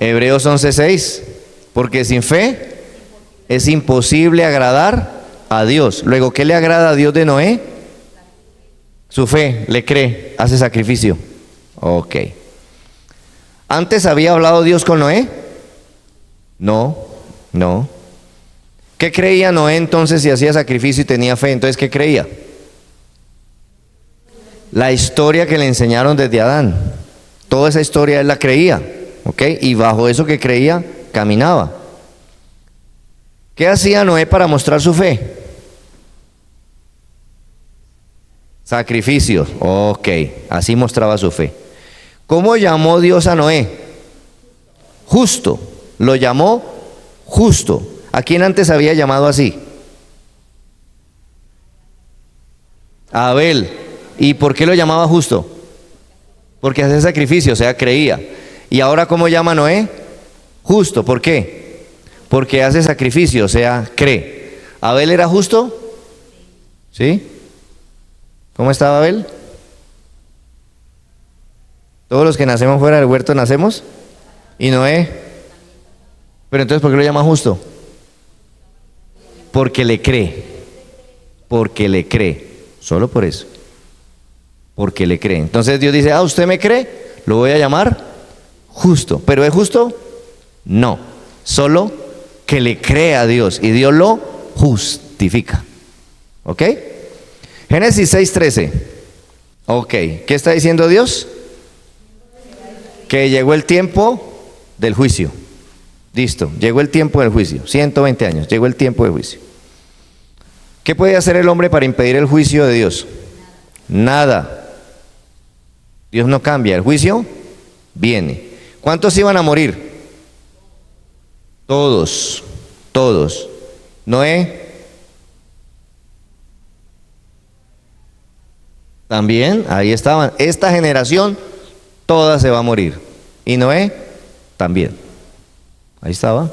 Hebreos 11:6, porque sin fe es imposible agradar a Dios. Luego, ¿qué le agrada a Dios de Noé? Su fe, le cree, hace sacrificio. Ok. ¿Antes había hablado Dios con Noé? No. ¿Qué creía Noé entonces si hacía sacrificio y tenía fe? Entonces, ¿qué creía? La historia que le enseñaron desde Adán. Toda esa historia él la creía, ¿ok? Y bajo eso que creía, caminaba. ¿Qué hacía Noé para mostrar su fe? Sacrificios, ok, así mostraba su fe. ¿Cómo llamó Dios a Noé? Justo, lo llamó justo. ¿A quién antes había llamado así? A Abel. ¿Y por qué lo llamaba justo? Porque hacía sacrificio, o sea, creía. ¿Y ahora cómo llama a Noé? Justo, ¿por qué? Porque hace sacrificio, o sea, cree. ¿Abel era justo? ¿Sí? ¿Cómo estaba Abel? Todos los que nacemos fuera del huerto nacemos. ¿Y Noé? Pero entonces, ¿por qué lo llama justo? Porque le cree. Porque le cree. Solo por eso. Porque le cree. Entonces Dios dice, ¿usted me cree? Lo voy a llamar justo. ¿Pero es justo? No. Solo que le cree a Dios. Y Dios lo justifica. ¿Ok? Génesis 6:13. Ok. ¿Qué está diciendo Dios? Que llegó el tiempo del juicio. Listo. Llegó el tiempo del juicio. 120 años. Llegó el tiempo del juicio. ¿Qué puede hacer el hombre para impedir el juicio de Dios? Nada. Dios no cambia, el juicio viene. ¿Cuántos iban a morir? Todos, todos. Noé también, ahí estaban. Esta generación toda se va a morir. Y Noé también. Ahí estaba.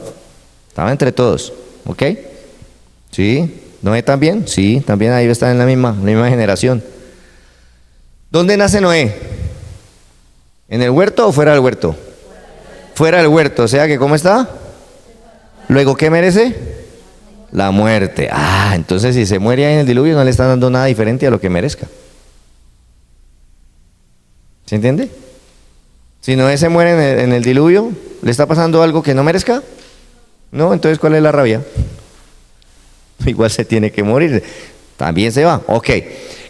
Estaba entre todos. ¿Ok? ¿Sí? ¿Noé también? Sí, también ahí está en la misma generación. ¿Dónde nace Noé? ¿En el huerto o fuera del huerto? Fuera del huerto, o sea que ¿cómo está? Luego, ¿qué merece? La muerte. Entonces si se muere ahí en el diluvio no le están dando nada diferente a lo que merezca. ¿Se entiende? Si Noé se muere en el diluvio, ¿le está pasando algo que no merezca? No, entonces ¿cuál es la rabia? Igual se tiene que morir. También se va. Ok.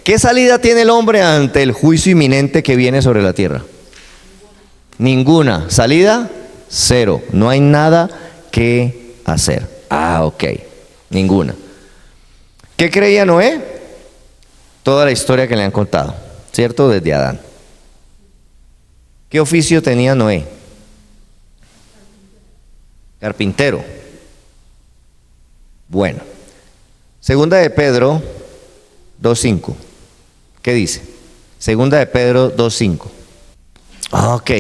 ¿Qué salida tiene el hombre ante el juicio inminente que viene sobre la tierra? Ninguna. Salida, cero. No hay nada que hacer. Ok. Ninguna. ¿Qué creía Noé? Toda la historia que le han contado, ¿cierto? Desde Adán. ¿Qué oficio tenía Noé? Carpintero. Bueno. Segunda de Pedro 2:5. ¿Qué dice? Segunda de Pedro 2:5. Ok.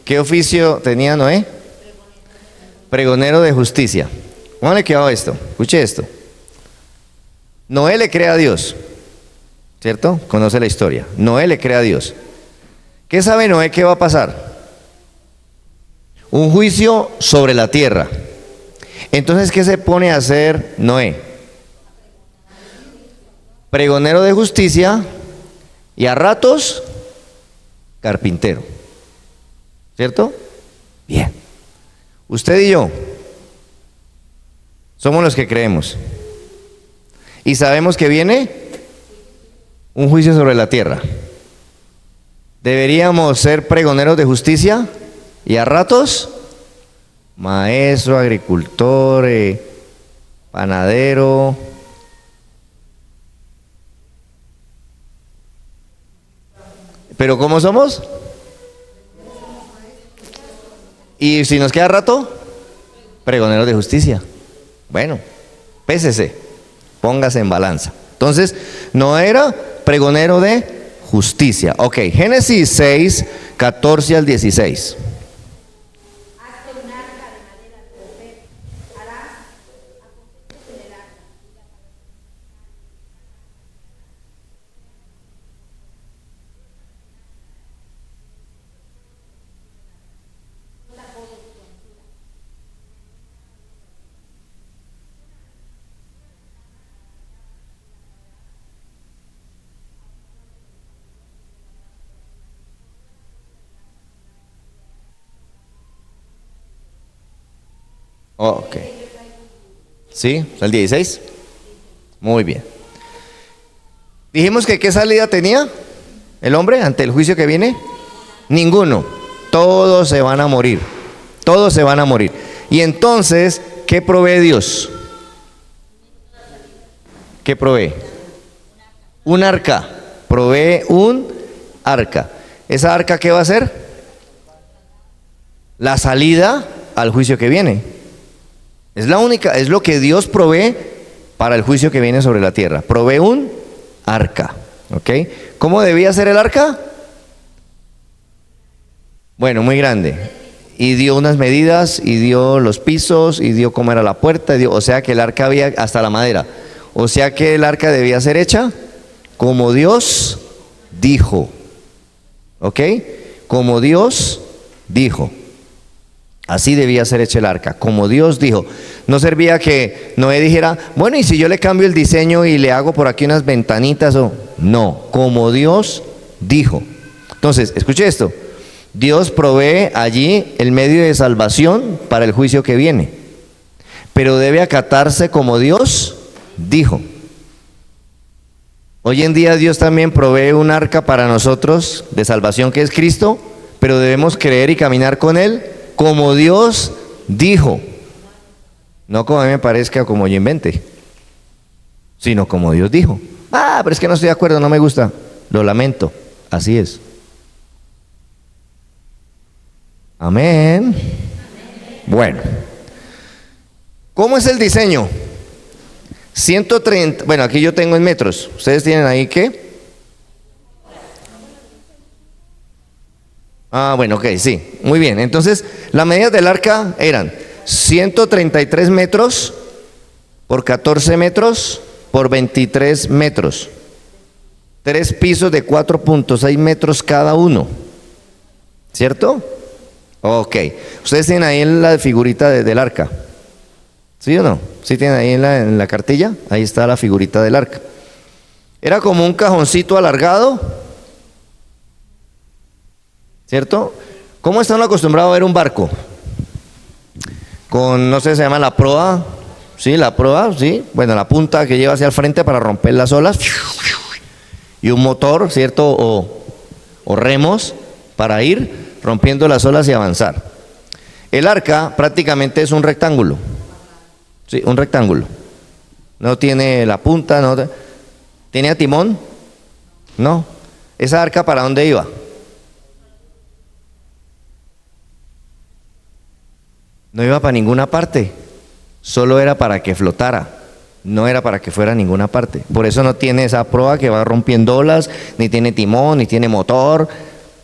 ¿Qué oficio tenía Noé? Pregonero de justicia. ¿Cómo le quedó esto? Escuche esto. Noé le cree a Dios, ¿cierto? Conoce la historia. Noé le cree a Dios. ¿Qué sabe Noé que va a pasar? Un juicio sobre la tierra. Entonces, ¿qué se pone a hacer Noé? Pregonero de justicia y a ratos carpintero. ¿Cierto? Bien. Usted y yo somos los que creemos. Y sabemos que viene un juicio sobre la tierra. Deberíamos ser pregoneros de justicia y a ratos maestro, agricultor, panadero. ¿Pero cómo somos? Y si nos queda rato, pregoneros de justicia. Bueno, pésese, póngase en balanza. Entonces, no era pregonero de justicia. Ok, Génesis 6:14-16. Ok. ¿Sí? ¿El 16? Muy bien. Dijimos que ¿qué salida tenía el hombre ante el juicio que viene? Ninguno. Todos se van a morir. Todos se van a morir. Y entonces, ¿qué provee Dios? ¿Qué provee? Un arca. Provee un arca. ¿Esa arca qué va a hacer? La salida al juicio que viene. Es la única, es lo que Dios provee para el juicio que viene sobre la tierra. Provee un arca. ¿Ok? ¿Cómo debía ser el arca? Bueno, muy grande. Y dio unas medidas, y dio los pisos, y dio cómo era la puerta, o sea que el arca había hasta la madera. O sea que el arca debía ser hecha como Dios dijo. ¿Ok? Como Dios dijo. Así debía ser hecha el arca, como Dios dijo. No servía que Noé dijera, bueno, y si yo le cambio el diseño y le hago por aquí unas ventanitas o... No, como Dios dijo. Entonces, escuche esto. Dios provee allí el medio de salvación para el juicio que viene, pero debe acatarse como Dios dijo. Hoy en día Dios también provee un arca para nosotros de salvación que es Cristo, pero debemos creer y caminar con Él como Dios dijo. No como a mí me parezca o como yo invente, sino como Dios dijo. Ah, pero es que no estoy de acuerdo, no me gusta. Lo lamento, así es. Amén. Bueno, ¿cómo es el diseño? 130, bueno, aquí yo tengo en metros. ¿Ustedes tienen ahí qué? Ah, bueno, ok, sí, muy bien. Entonces, las medidas del arca eran 133 metros por 14 metros por 23 metros. 3 pisos de 4.6 metros cada uno. ¿Cierto? Ok. ¿Ustedes tienen ahí la figurita del arca? ¿Sí o no? ¿Sí tienen ahí en la cartilla? Ahí está la figurita del arca. Era como un cajoncito alargado, ¿cierto? ¿Cómo están acostumbrados a ver un barco? Con, no sé, se llama la proa, ¿sí? La proa, ¿sí? Bueno, la punta que lleva hacia el frente para romper las olas. Y un motor, ¿cierto? O remos para ir rompiendo las olas y avanzar. El arca prácticamente es un rectángulo. Sí, un rectángulo. No tiene la punta, no. ¿Tenía timón? No. ¿Esa arca para dónde iba? No iba para ninguna parte. Solo era para que flotara. No era para que fuera a ninguna parte. Por eso no tiene esa proa que va rompiendo olas, ni tiene timón, ni tiene motor,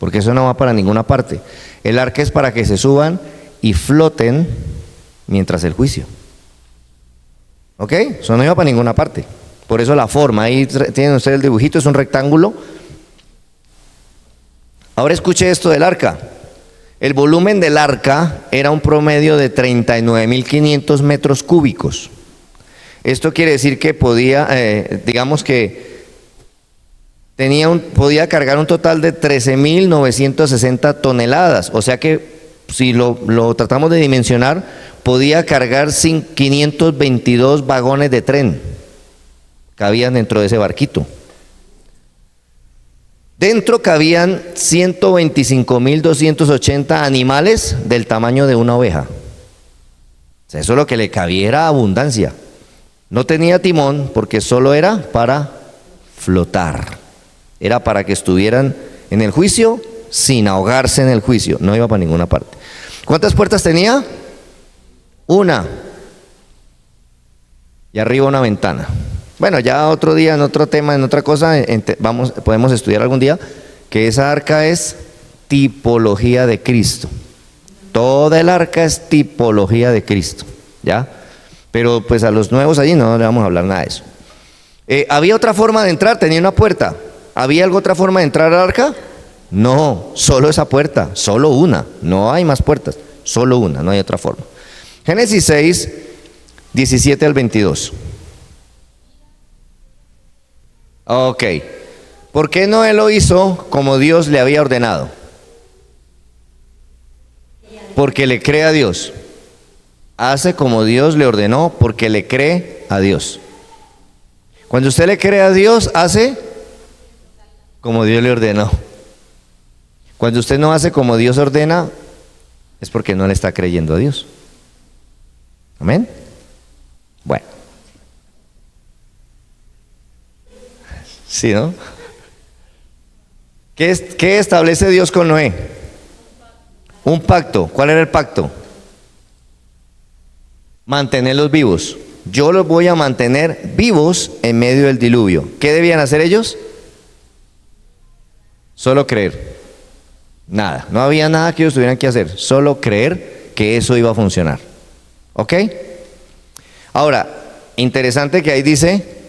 porque eso no va para ninguna parte. El arca es para que se suban y floten mientras el juicio. ¿Ok? Eso no iba para ninguna parte. Por eso la forma, ahí tienen ustedes el dibujito, es un rectángulo. Ahora escuche esto del arca. El volumen del arca era un promedio de 39.500 metros cúbicos. Esto quiere decir que podía, digamos que podía cargar un total de 13.960 toneladas. O sea que si lo tratamos de dimensionar, podía cargar 522 vagones de tren. Cabían dentro de ese barquito. Dentro cabían 125.280 animales del tamaño de una oveja. O sea, eso es lo que le cabía, era abundancia. No tenía timón porque solo era para flotar. Era para que estuvieran en el juicio sin ahogarse en el juicio. No iba para ninguna parte. ¿Cuántas puertas tenía? Una. Y arriba una ventana. Bueno, ya otro día, en otro tema, en otra cosa, podemos estudiar algún día que esa arca es tipología de Cristo. Toda el arca es tipología de Cristo, ¿ya? Pero pues a los nuevos allí no le vamos a hablar nada de eso. ¿Había otra forma de entrar? ¿Tenía una puerta? ¿Había alguna otra forma de entrar al arca? No, solo esa puerta, solo una. No hay más puertas, solo una, no hay otra forma. Génesis 6, 17 al 22. Ok. ¿Por qué Noé lo hizo como Dios le había ordenado? Porque le cree a Dios. hace como Dios le ordenó porque le cree a Dios. Cuando usted le cree a Dios, hace como Dios le ordenó. Cuando usted no hace como Dios ordena, es porque no le está creyendo a Dios. ¿Amén? Bueno. Sí, ¿no? ¿Qué establece Dios con Noé? Un pacto. ¿Cuál era el pacto? Mantenerlos vivos. Yo los voy a mantener vivos en medio del diluvio. ¿Qué debían hacer ellos? Solo creer. Nada. No había nada que ellos tuvieran que hacer. Solo creer que eso iba a funcionar. ¿Ok? Ahora, interesante que ahí dice,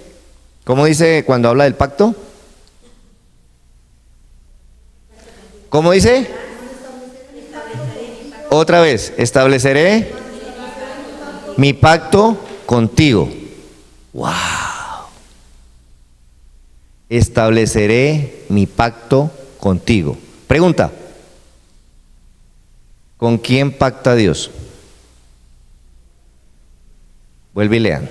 ¿cómo dice cuando habla del pacto? ¿Cómo dice? Otra vez, estableceré mi pacto contigo. ¡Wow! Estableceré mi pacto contigo. Pregunta, ¿con quién pacta Dios? Vuelve y lean.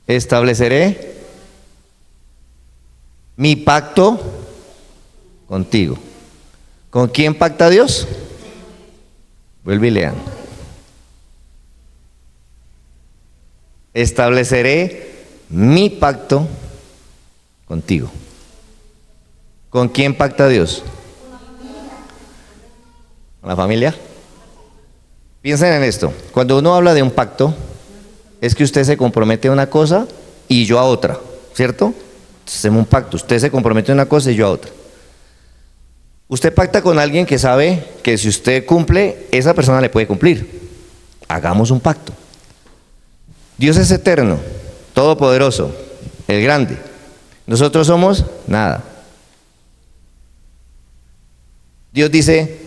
Estableceré mi pacto contigo. ¿Con quién pacta Dios? Vuelve y lean. Estableceré mi pacto contigo. ¿Con quién pacta Dios? ¿Con la familia? Piensen en esto. Cuando uno habla de un pacto, es que usted se compromete a una cosa y yo a otra, ¿cierto? Hacemos un pacto. Usted se compromete a una cosa y yo a otra. Usted pacta con alguien que sabe que si usted cumple, esa persona le puede cumplir. Hagamos un pacto. Dios es eterno, todopoderoso, el grande. Nosotros somos nada. Dios dice,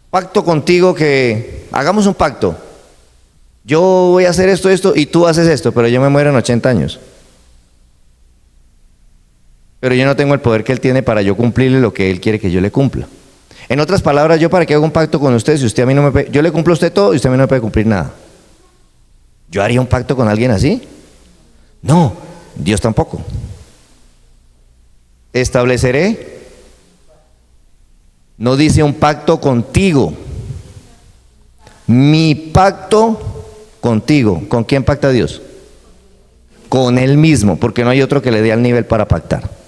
pacto contigo que hagamos un pacto. Yo voy a hacer esto y tú haces esto, pero yo me muero en 80 años. Pero yo no tengo el poder que Él tiene para yo cumplirle lo que Él quiere que yo le cumpla. En otras palabras, yo para qué hago un pacto con usted si usted a mí no me... Yo le cumplo a usted todo y usted a mí no me puede cumplir nada. ¿Yo haría un pacto con alguien así? No, Dios tampoco. Estableceré, no dice un pacto contigo. Mi pacto contigo. ¿Con quién pacta Dios? Con Él mismo, porque no hay otro que le dé al nivel para pactar.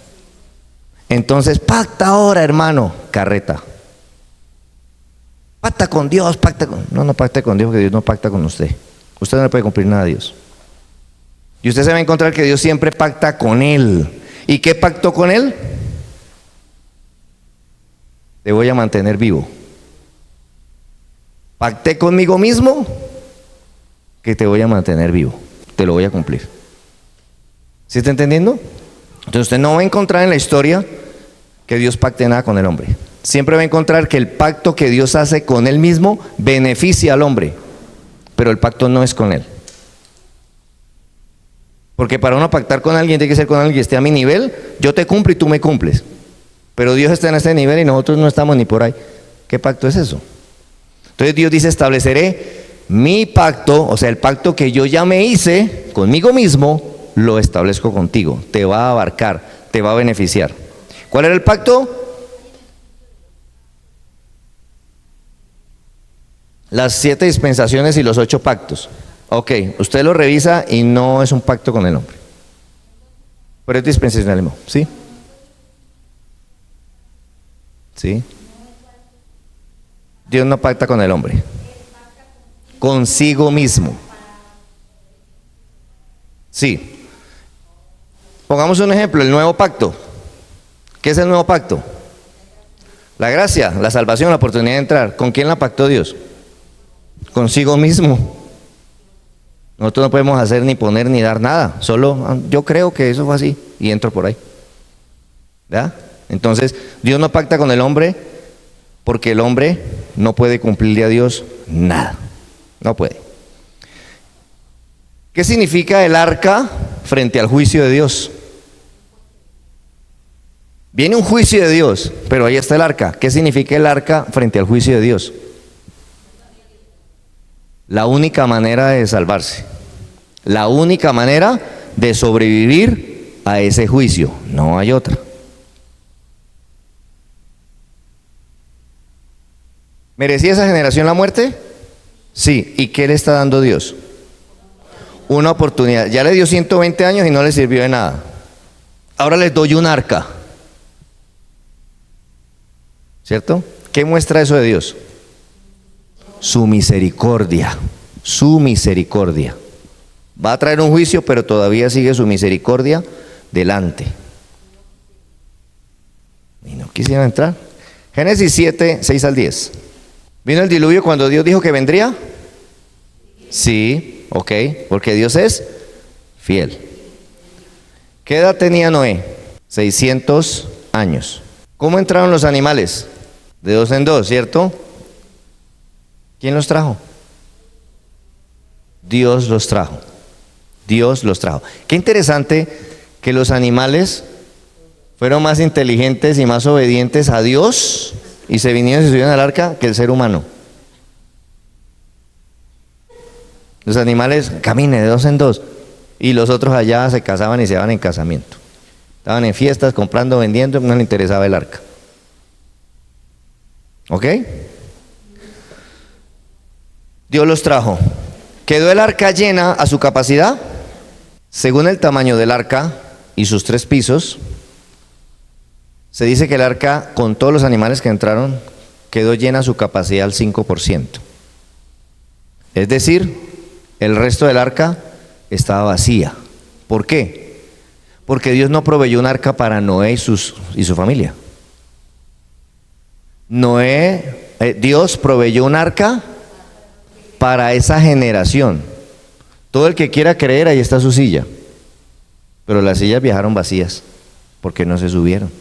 Entonces, pacta ahora, hermano, carreta. Pacta con Dios, pacta con... No pacte con Dios, porque Dios no pacta con usted. Usted no le puede cumplir nada a Dios. Y usted se va a encontrar que Dios siempre pacta con Él. ¿Y qué pactó con Él? Te voy a mantener vivo. Pacté conmigo mismo que te voy a mantener vivo. Te lo voy a cumplir. ¿Sí está entendiendo? Entonces usted no va a encontrar en la historia que Dios pacte nada con el hombre. Siempre va a encontrar que el pacto que Dios hace con Él mismo beneficia al hombre, pero el pacto no es con Él. Porque para uno pactar con alguien tiene que ser con alguien que esté a mi nivel. Yo te cumplo y tú me cumples. Pero Dios está en ese nivel y nosotros no estamos ni por ahí. ¿Qué pacto es eso? Entonces Dios dice, estableceré mi pacto, o sea, el pacto que yo ya me hice conmigo mismo, lo establezco contigo. Te va a abarcar, te va a beneficiar. ¿Cuál era el pacto? Las 7 dispensaciones y los 8 pactos. Ok, usted lo revisa y no es un pacto con el hombre. Pero es dispensacionalismo, ¿sí? ¿Sí? Dios no pacta con el hombre. Consigo mismo. Sí. Pongamos un ejemplo, el nuevo pacto. ¿Qué es el nuevo pacto? La gracia, la salvación, la oportunidad de entrar. ¿Con quién la pactó Dios? Consigo mismo. Nosotros no podemos hacer ni poner ni dar nada. Solo yo creo que eso fue así y entro por ahí. ¿Verdad? Entonces, Dios no pacta con el hombre porque el hombre no puede cumplirle a Dios nada. No puede. ¿Qué significa el arca frente al juicio de Dios? Viene un juicio de Dios, pero ahí está el arca. ¿Qué significa el arca frente al juicio de Dios? La única manera de salvarse, la única manera de sobrevivir a ese juicio, no hay otra. ¿Merecía esa generación la muerte? Sí. ¿Y qué le está dando Dios? Una oportunidad. Ya le dio 120 años y no le sirvió de nada. Ahora les doy un arca. ¿Cierto? ¿Qué muestra eso de Dios? Su misericordia. Su misericordia. Va a traer un juicio, pero todavía sigue su misericordia delante. Y no quisieron entrar. Génesis 7, 6 al 10. ¿Vino el diluvio cuando Dios dijo que vendría? Sí, ok, porque Dios es fiel. ¿Qué edad tenía Noé? 600 años. ¿Cómo entraron los animales? De dos en dos, ¿cierto? ¿Quién los trajo? Dios los trajo. Dios los trajo. Qué interesante que los animales fueron más inteligentes y más obedientes a Dios y se vinieron y se subieron al arca que el ser humano. Los animales caminen de dos en dos y los otros allá se casaban y se iban en casamiento. Estaban en fiestas, comprando, vendiendo, no les interesaba el arca. ¿Ok? Dios los trajo. ¿Quedó el arca llena a su capacidad? Según el tamaño del arca y sus 3 pisos, se dice que el arca, con todos los animales que entraron, quedó llena a su capacidad al 5%. Es decir, el resto del arca estaba vacía. ¿Por qué? Porque Dios no proveyó un arca para Noé y su familia. Dios proveyó un arca para esa generación. Todo el que quiera creer, ahí está su silla. Pero las sillas viajaron vacías porque no se subieron.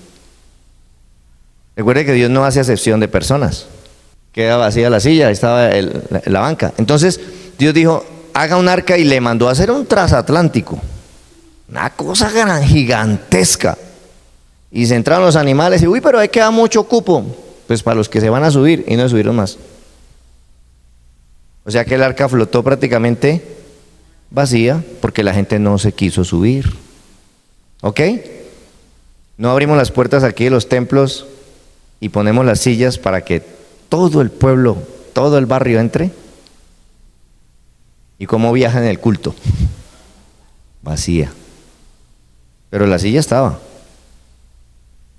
Recuerde que Dios no hace acepción de personas. Queda vacía la silla, ahí estaba la banca. Entonces Dios dijo, haga un arca, y le mandó a hacer un transatlántico. Una cosa gigantesca. Y se entraron los animales y, uy, pero ahí queda mucho cupo. Pues para los que se van a subir, y no subieron más. O sea que el arca flotó prácticamente vacía porque la gente no se quiso subir. ¿Ok? No abrimos las puertas aquí de los templos y ponemos las sillas para que todo el pueblo, todo el barrio entre. ¿Y cómo viaja en el culto? Vacía. Pero la silla estaba.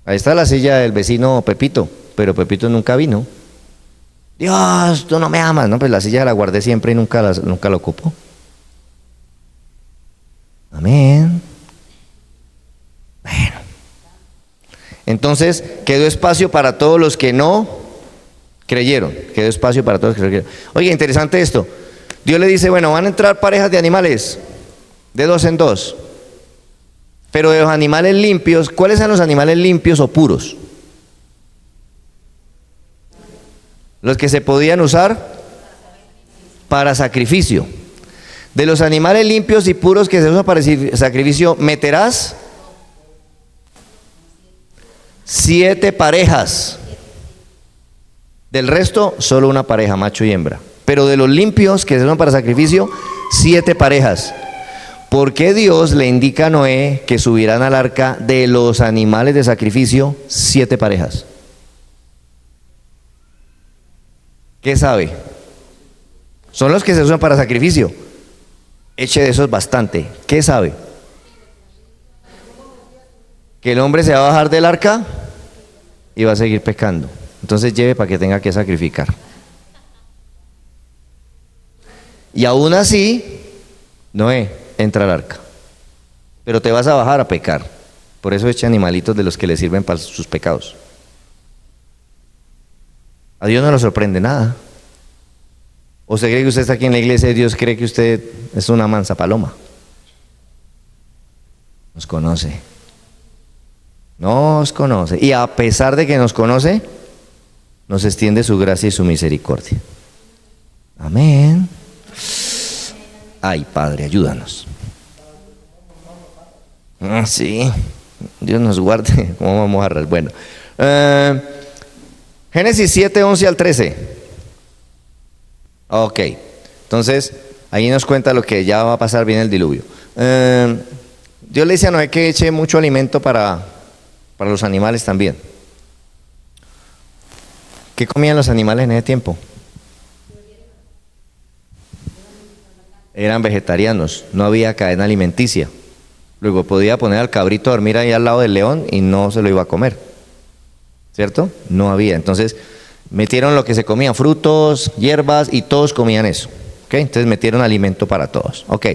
Ahí está la silla del vecino Pepito, pero Pepito nunca vino. Dios, tú no me amas. No, pues la silla la guardé siempre y nunca la ocupo. Amén. Bueno. Entonces, quedó espacio para todos los que no creyeron. Quedó espacio para todos los que no creyeron. Oye, interesante esto. Dios le dice, bueno, van a entrar parejas de animales, de 2 en 2. Pero de los animales limpios, ¿cuáles son los animales limpios o puros? Los que se podían usar para sacrificio. De los animales limpios y puros que se usan para sacrificio, meterás 7 parejas. Del resto, solo una pareja, macho y hembra. Pero de los limpios que se usan para sacrificio, 7 parejas. ¿Por qué Dios le indica a Noé que subirán al arca de los animales de sacrificio 7 parejas? ¿Qué sabe? Son los que se usan para sacrificio. Eche de esos bastante. ¿Qué sabe? Que el hombre se va a bajar del arca y va a seguir pecando. Entonces lleve para que tenga que sacrificar. Y aún así, Noé, entra al arca. Pero te vas a bajar a pecar. Por eso eche animalitos de los que le sirven para sus pecados. A Dios no le sorprende nada. ¿O se cree que usted está aquí en la iglesia y Dios cree que usted es una mansa paloma? Nos conoce. Nos conoce. Y a pesar de que nos conoce, nos extiende su gracia y su misericordia. Amén. Ay, Padre, ayúdanos. Sí, Dios nos guarde. ¿Cómo vamos a agarrar? Bueno, Génesis 7, 11 al 13. Ok, Entonces, ahí nos cuenta lo que ya va a pasar bien el diluvio. Dios le dice a Noé que eche mucho alimento para los animales también. ¿Qué comían los animales en ese tiempo? Eran vegetarianos, no había cadena alimenticia. Luego podía poner al cabrito a dormir ahí al lado del león y no se lo iba a comer, ¿cierto? No había. Entonces metieron lo que se comían, frutos, hierbas, y todos comían eso. ¿Okay? Entonces metieron alimento para todos. Ok.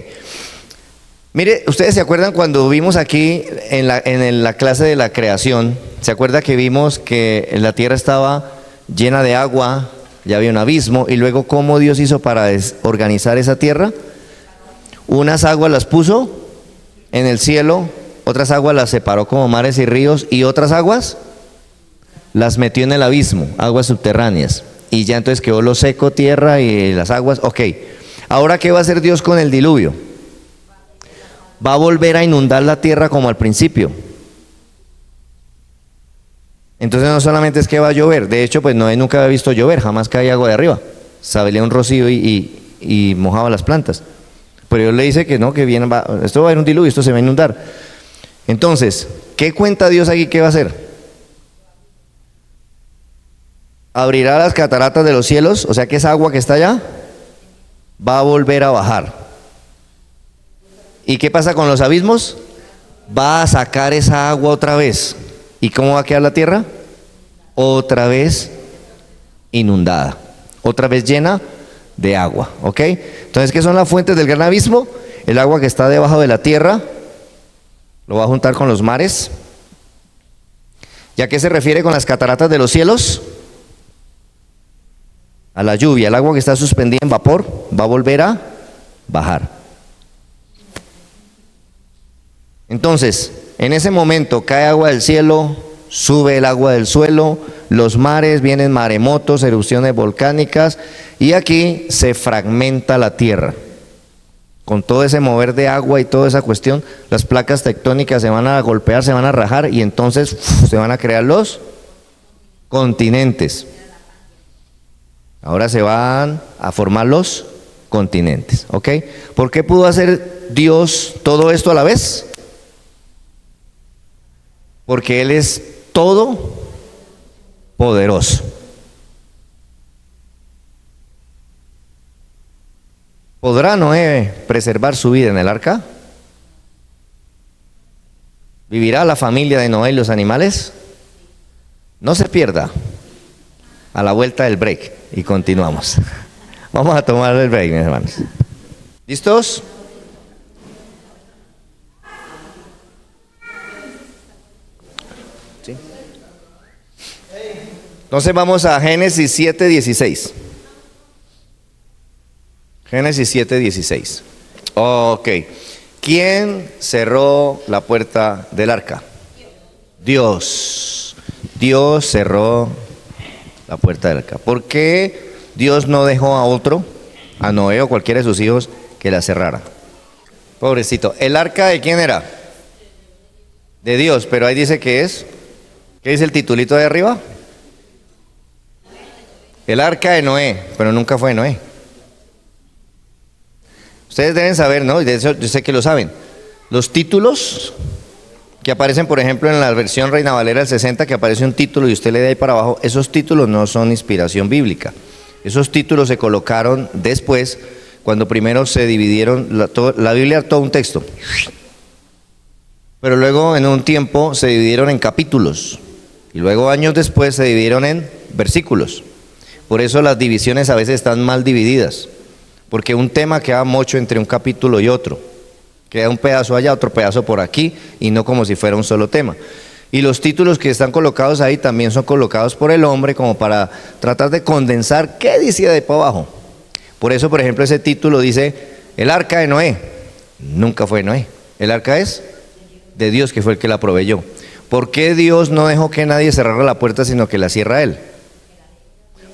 Mire, ustedes se acuerdan cuando vimos aquí en la clase de la creación, ¿se acuerda que vimos que la tierra estaba llena de agua, ya había un abismo, y luego cómo Dios hizo para organizar esa tierra? Unas aguas las puso en el cielo, otras aguas las separó como mares y ríos, y otras aguas las metió en el abismo, aguas subterráneas, y ya entonces quedó lo seco, tierra y las aguas. Ok, ahora ¿qué va a hacer Dios con el diluvio? Va a volver a inundar la tierra como al principio. Entonces no solamente es que va a llover, de hecho pues Noé nunca había visto llover, jamás caía agua de arriba, salía un rocío y mojaba las plantas. Pero Dios le dice que no, que viene, esto va a haber un diluvio, esto se va a inundar. Entonces, ¿qué cuenta Dios aquí que va a hacer? Abrirá las cataratas de los cielos, o sea que esa agua que está allá va a volver a bajar. ¿Y qué pasa con los abismos? Va a sacar esa agua otra vez. ¿Y cómo va a quedar la tierra? Otra vez inundada, otra vez llena de agua, ¿ok? Entonces, ¿qué son las fuentes del gran abismo? El agua que está debajo de la tierra, lo va a juntar con los mares. ¿Y a qué se refiere con las cataratas de los cielos? A la lluvia, el agua que está suspendida en vapor va a volver a bajar. Entonces, en ese momento cae agua del cielo, sube el agua del suelo, los mares, vienen maremotos, erupciones volcánicas, y aquí se fragmenta la tierra. Con todo ese mover de agua y toda esa cuestión, las placas tectónicas se van a golpear, se van a rajar, y entonces se van a crear los continentes. Ahora se van a formar los continentes, ¿ok? ¿Por qué pudo hacer Dios todo esto a la vez? Porque Él es todopoderoso. ¿Podrá Noé preservar su vida en el arca? ¿Vivirá la familia de Noé y los animales? No se pierda. A la vuelta del break y continuamos. Vamos a tomar el break, mis hermanos. ¿Listos? ¿Sí? Entonces vamos a Génesis 7:16. Génesis 7:16. Ok. ¿Quién cerró la puerta del arca? Dios. Dios cerró la puerta del arca. ¿Por qué Dios no dejó a otro, a Noé o cualquiera de sus hijos, que la cerrara? Pobrecito. ¿El arca de quién era? De Dios, pero ahí dice que es. ¿Qué dice el titulito de arriba? El arca de Noé, pero nunca fue de Noé. Ustedes deben saber, ¿no? Y de eso yo sé que lo saben. Los títulos que aparecen, por ejemplo, en la versión Reina Valera del 60, que aparece un título y usted le da ahí para abajo, esos títulos no son inspiración bíblica. Esos títulos se colocaron después, cuando primero se dividieron, la Biblia era todo un texto. Pero luego en un tiempo se dividieron en capítulos. Y luego años después se dividieron en versículos. Por eso las divisiones a veces están mal divididas. Porque un tema queda mucho entre un capítulo y otro. Queda un pedazo allá, otro pedazo por aquí, y no como si fuera un solo tema. Y los títulos que están colocados ahí también son colocados por el hombre como para tratar de condensar qué decía de ahí para abajo. Por eso, por ejemplo, ese título dice, el arca de Noé. Nunca fue Noé. El arca es de Dios, que fue el que la proveyó. ¿Por qué Dios no dejó que nadie cerrara la puerta, sino que la cierra Él?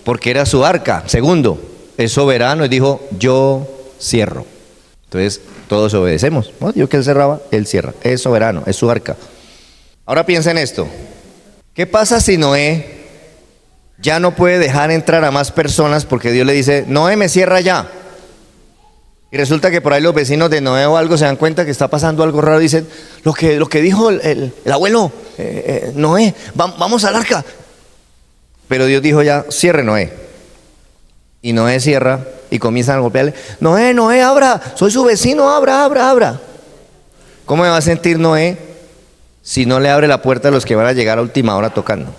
Porque era su arca. Segundo, es soberano y dijo, yo cierro. Entonces, todos obedecemos. ¿No? Dios que Él cerraba, Él cierra. Es soberano, es su arca. Ahora piensa en esto. ¿Qué pasa si Noé ya no puede dejar entrar a más personas porque Dios le dice, Noé, me cierra ya? Y resulta que por ahí los vecinos de Noé o algo se dan cuenta que está pasando algo raro y dicen, lo que dijo el abuelo Noé, vamos al arca. Pero Dios dijo ya, cierre Noé. Y Noé cierra y comienzan a golpearle, Noé, abra, soy su vecino, abra. ¿Cómo me va a sentir Noé si no le abre la puerta a los que van a llegar a última hora tocando?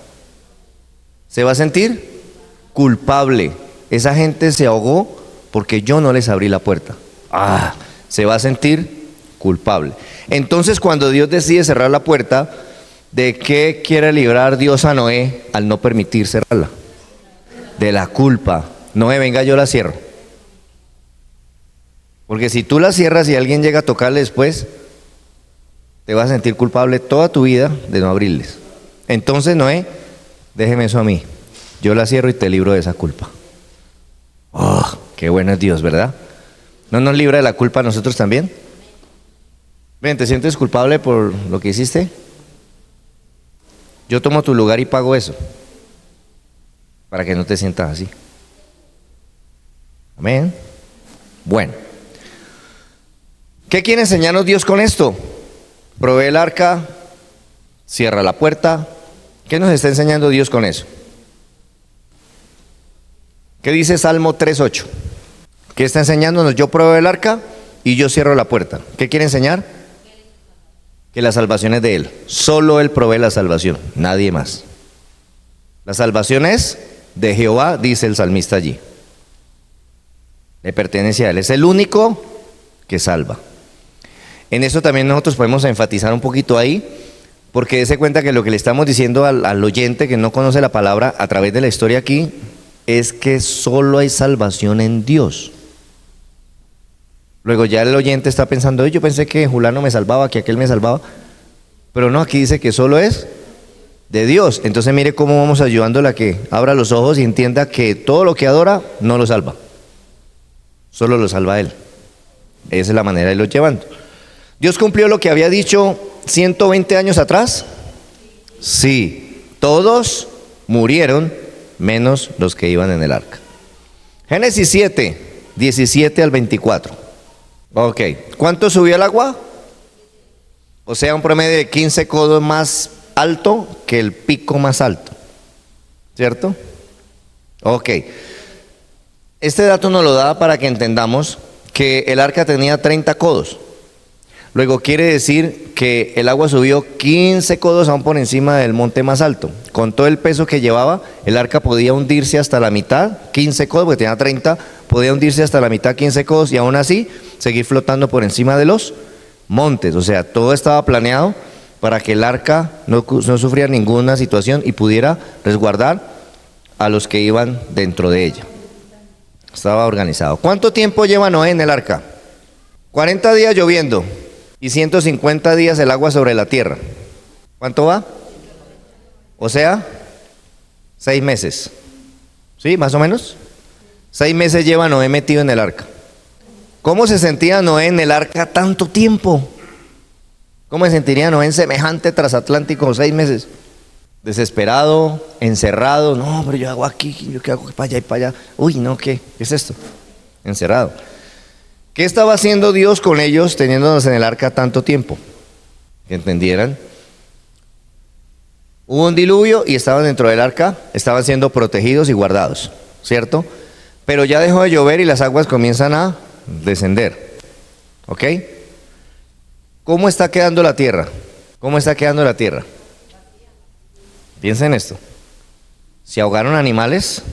Se va a sentir culpable. Esa gente se ahogó porque yo no les abrí la puerta. Se va a sentir culpable. Entonces, cuando Dios decide cerrar la puerta, ¿de qué quiere librar Dios a Noé al no permitir cerrarla? De la culpa. Noé, venga, yo la cierro. Porque si tú la cierras y alguien llega a tocarle después, te vas a sentir culpable toda tu vida de no abrirles. Entonces, Noé, déjeme eso a mí. Yo la cierro y te libro de esa culpa. Qué bueno es Dios, ¿verdad? ¿No nos libra de la culpa a nosotros también? Ven, ¿te sientes culpable por lo que hiciste? Yo tomo tu lugar y pago eso, para que no te sientas así. Amén. Bueno, ¿qué quiere enseñarnos Dios con esto? Provee el arca, cierra la puerta. ¿Qué nos está enseñando Dios con eso? ¿Qué dice Salmo 3:8? ¿Qué está enseñándonos? Yo proveo el arca y yo cierro la puerta. ¿Qué quiere enseñar? Que la salvación es de Él. Solo Él provee la salvación, nadie más. La salvación es de Jehová, dice el salmista allí. Le pertenece a Él, es el único que salva. En eso también nosotros podemos enfatizar un poquito ahí, porque dése cuenta que lo que le estamos diciendo al oyente que no conoce la palabra a través de la historia aquí, es que solo hay salvación en Dios. Luego ya el oyente está pensando, yo pensé que Julano me salvaba, que aquel me salvaba, pero no, aquí dice que solo es de Dios. Entonces mire cómo vamos ayudándole a que abra los ojos y entienda que todo lo que adora no lo salva, solo lo salva Él. Esa es la manera de irlo llevando. ¿Dios cumplió lo que había dicho 120 años atrás? Sí, todos murieron menos los que iban en el arca. Génesis 7, 17 al 24. Ok, ¿cuánto subió el agua? O sea, un promedio de 15 codos más alto que el pico más alto, ¿cierto? Ok, este dato nos lo da para que entendamos que el arca tenía 30 codos. Luego quiere decir que el agua subió 15 codos aún por encima del monte más alto. Con todo el peso que llevaba, el arca podía hundirse hasta la mitad, 15 codos, porque tenía 30, podía hundirse hasta la mitad, 15 codos, y aún así seguir flotando por encima de los montes. O sea, todo estaba planeado para que el arca no sufriera ninguna situación y pudiera resguardar a los que iban dentro de ella. Estaba organizado. ¿Cuánto tiempo lleva Noé en el arca? 40 días lloviendo y 150 días el agua sobre la tierra. ¿Cuánto va? O sea, 6 meses. ¿Sí? Más o menos. 6 meses lleva Noé metido en el arca. ¿Cómo se sentía Noé en el arca tanto tiempo? ¿Cómo se sentiría Noé en semejante transatlántico 6 meses? Desesperado, encerrado. No, pero yo hago aquí, yo qué hago para allá y para allá. Uy, no, ¿qué es esto? Encerrado. ¿Qué estaba haciendo Dios con ellos teniéndonos en el arca tanto tiempo? Que entendieran. Hubo un diluvio y estaban dentro del arca, estaban siendo protegidos y guardados, ¿cierto? Pero ya dejó de llover y las aguas comienzan a descender. ¿Ok? ¿Cómo está quedando la tierra? ¿Cómo está quedando la tierra? Piensen en esto. Se ahogaron animales,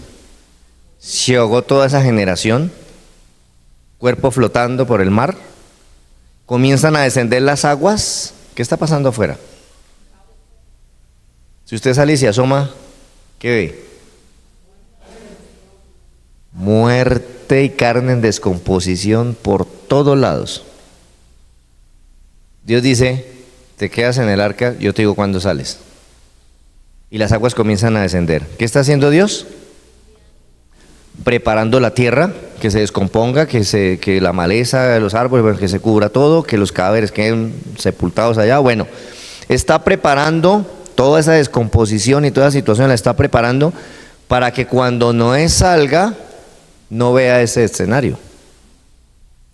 se ahogó toda esa generación, cuerpo flotando por el mar, comienzan a descender las aguas. ¿Qué está pasando afuera? Si usted sale y se asoma, ¿qué ve? Muerte y carne en descomposición por todos lados. Dios dice, te quedas en el arca, yo te digo cuándo sales. Y las aguas comienzan a descender. ¿Qué está haciendo Dios? Preparando la tierra, que se descomponga, que la maleza, los árboles, que se cubra todo, que los cadáveres queden sepultados allá. Bueno, está preparando toda esa descomposición y toda esa situación, la está preparando para que cuando Noé salga, no vea ese escenario.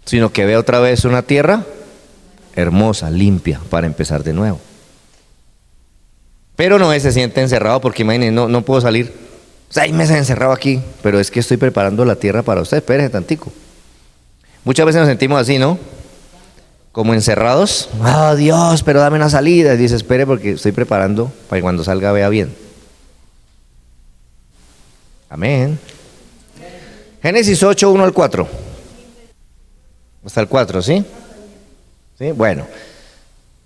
sino que ve otra vez una tierra hermosa, limpia, para empezar de nuevo. Pero Noé se siente encerrado porque imagínense, no puedo salir. 6 meses encerrado aquí, pero es que estoy preparando la tierra para usted, espérese tantico. Muchas veces nos sentimos así, ¿no? Como encerrados. ¡Ah, Dios, pero dame una salida! Y dice, espere porque estoy preparando para que cuando salga vea bien. Amén. Génesis 8, 1 al 4. Hasta el 4, ¿sí? ¿Sí? Bueno.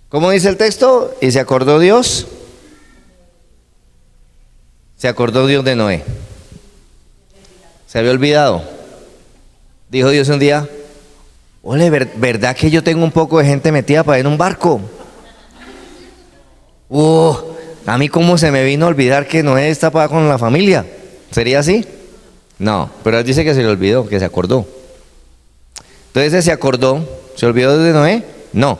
¿Cómo dice el texto? Y se acordó Dios. Se acordó Dios de Noé. Se había olvidado. Dijo Dios un día, ole, ¿verdad que yo tengo un poco de gente metida para ir en un barco? A mí cómo se me vino a olvidar que Noé está para con la familia. ¿Sería así? No, pero él dice que se le olvidó, que se acordó. Entonces se acordó, ¿se olvidó de Noé? No,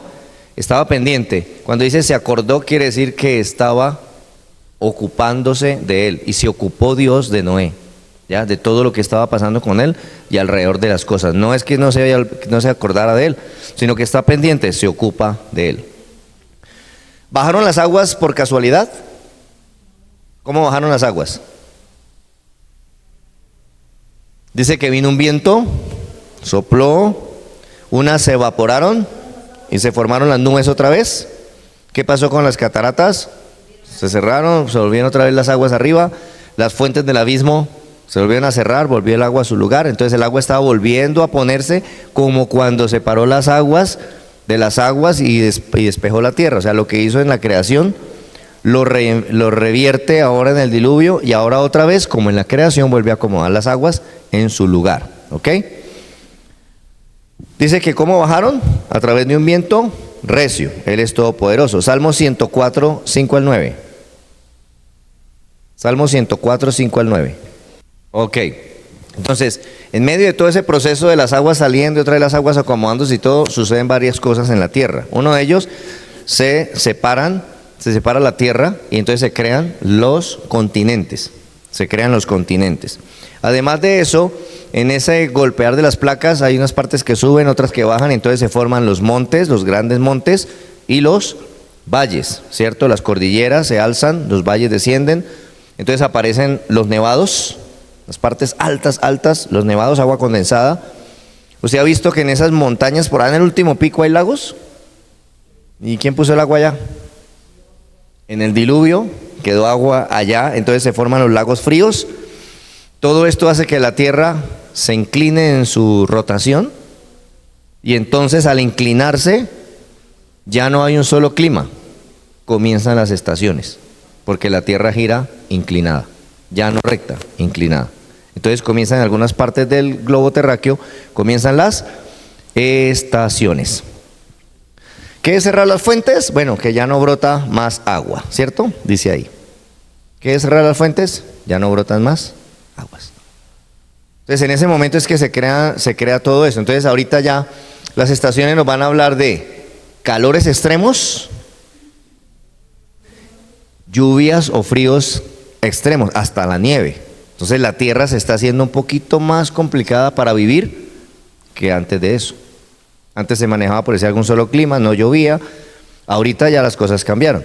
estaba pendiente. Cuando dice se acordó quiere decir que estaba ocupándose de él, y se ocupó Dios de Noé, ya, de todo lo que estaba pasando con él y alrededor de las cosas. No es que no se acordara de él, sino que está pendiente, se ocupa de él. ¿Bajaron las aguas por casualidad? ¿Cómo bajaron las aguas? Dice que vino un viento, sopló, unas se evaporaron y se formaron las nubes otra vez. ¿Qué pasó con las cataratas? Se cerraron, se volvieron otra vez las aguas arriba, las fuentes del abismo se volvieron a cerrar, volvió el agua a su lugar. Entonces el agua estaba volviendo a ponerse como cuando separó las aguas de las aguas y despejó la tierra. O sea, lo que hizo en la creación lo revierte ahora en el diluvio, y ahora otra vez, como en la creación, vuelve a acomodar las aguas en su lugar. ¿Ok? Dice que ¿cómo bajaron? A través de un viento recio. Él es todopoderoso. Salmo 104, 5 al 9. Salmo 104, 5 al 9. Ok. Entonces, en medio de todo ese proceso de las aguas saliendo y otra de las aguas acomodándose y todo, suceden varias cosas en la tierra. Uno de ellos, se separa la tierra y entonces se crean los continentes. Se crean los continentes. Además de eso, en ese golpear de las placas hay unas partes que suben, otras que bajan, entonces se forman los montes, los grandes montes y los valles, ¿cierto? Las cordilleras se alzan, los valles descienden, entonces aparecen los nevados, las partes altas, los nevados, agua condensada. ¿Usted ha visto que en esas montañas, por ahí en el último pico, hay lagos? ¿Y quién puso el agua allá? En el diluvio quedó agua allá, entonces se forman los lagos fríos. Todo esto hace que la tierra se incline en su rotación, y entonces al inclinarse ya no hay un solo clima, comienzan las estaciones, porque la tierra gira inclinada, ya no recta, inclinada. Entonces comienzan en algunas partes del globo terráqueo, comienzan las estaciones. ¿Qué es cerrar las fuentes? Bueno, que ya no brota más agua, ¿cierto? Dice ahí. ¿Qué es cerrar las fuentes? Ya no brotan más aguas. Entonces en ese momento es que se crea todo eso. Entonces ahorita ya las estaciones nos van a hablar de calores extremos, lluvias o fríos extremos, hasta la nieve. Entonces la tierra se está haciendo un poquito más complicada para vivir que antes de eso. Antes se manejaba por decir algún solo clima, no llovía. Ahorita ya las cosas cambiaron.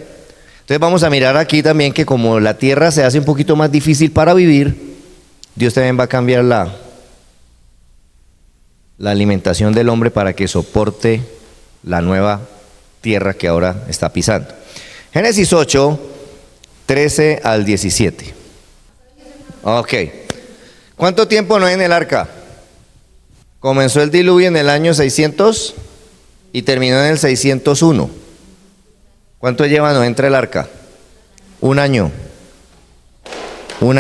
Entonces vamos a mirar aquí también que como la tierra se hace un poquito más difícil para vivir, Dios también va a cambiar la alimentación del hombre para que soporte la nueva tierra que ahora está pisando. Génesis 8, 13 al 17. Ok. ¿Cuánto tiempo Noé en el arca? Comenzó el diluvio en el año 600 y terminó en el 601. ¿Cuánto lleva Noé entre el arca? Un año. Un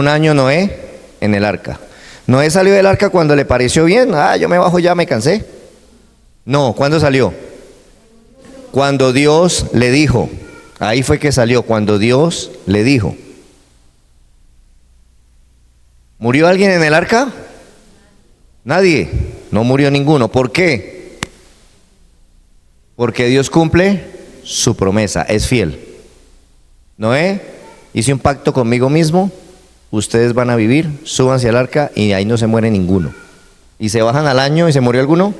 año Noé en el arca. Noé salió del arca cuando le pareció bien. Yo me bajo ya, me cansé. No, ¿cuándo salió? Cuando Dios le dijo. Ahí fue que salió, cuando Dios le dijo. ¿Murió alguien en el arca? Nadie, no murió ninguno. ¿Por qué? Porque Dios cumple su promesa, es fiel. Noé, hice un pacto conmigo mismo, ustedes van a vivir, súbanse al arca y ahí no se muere ninguno. ¿Y se bajan al año y se murió alguno?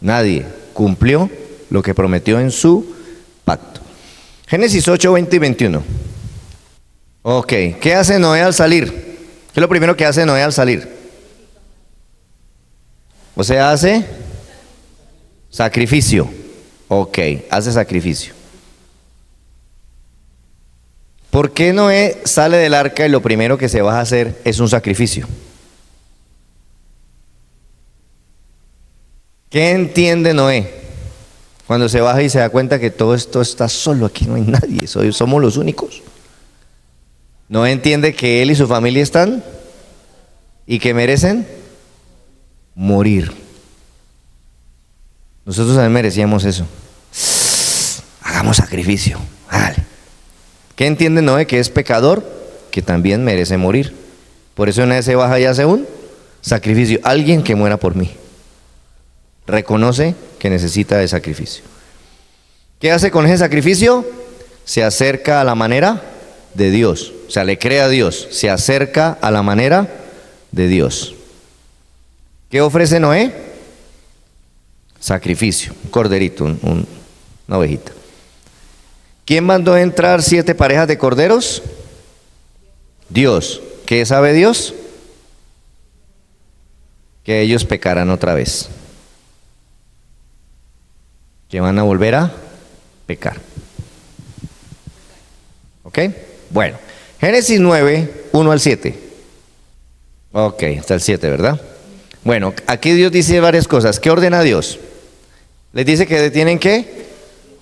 Nadie. Cumplió lo que prometió en su pacto. Génesis 8, 20 y 21. Ok, ¿qué hace Noé al salir? ¿Qué es lo primero que hace Noé al salir? O sea, hace sacrificio. Ok, hace sacrificio. ¿Por qué Noé sale del arca y lo primero que se va a hacer es un sacrificio? ¿Qué entiende Noé cuando se baja y se da cuenta que todo esto está solo? Aquí no hay nadie, somos los únicos. Noé entiende que él y su familia están y que merecen morir. Nosotros también merecíamos eso. Hagamos sacrificio. Vale. ¿Qué entiende Noé? Que es pecador, que también merece morir. Por eso Noé se baja y hace un sacrificio. Alguien que muera por mí. Reconoce que necesita de sacrificio. ¿Qué hace con ese sacrificio? Se acerca a la manera de Dios. O sea, le cree a Dios. Se acerca a la manera de Dios. ¿Qué ofrece Noé? Sacrificio. Un corderito, una ovejita. ¿Quién mandó entrar 7 parejas de corderos? Dios. ¿Qué sabe Dios? Que ellos pecarán otra vez. Que van a volver a pecar. ¿Ok? Bueno, Génesis 9, 1 al 7. Ok, hasta el 7, ¿verdad? Bueno, aquí Dios dice varias cosas. ¿Qué ordena Dios? Les dice que tienen que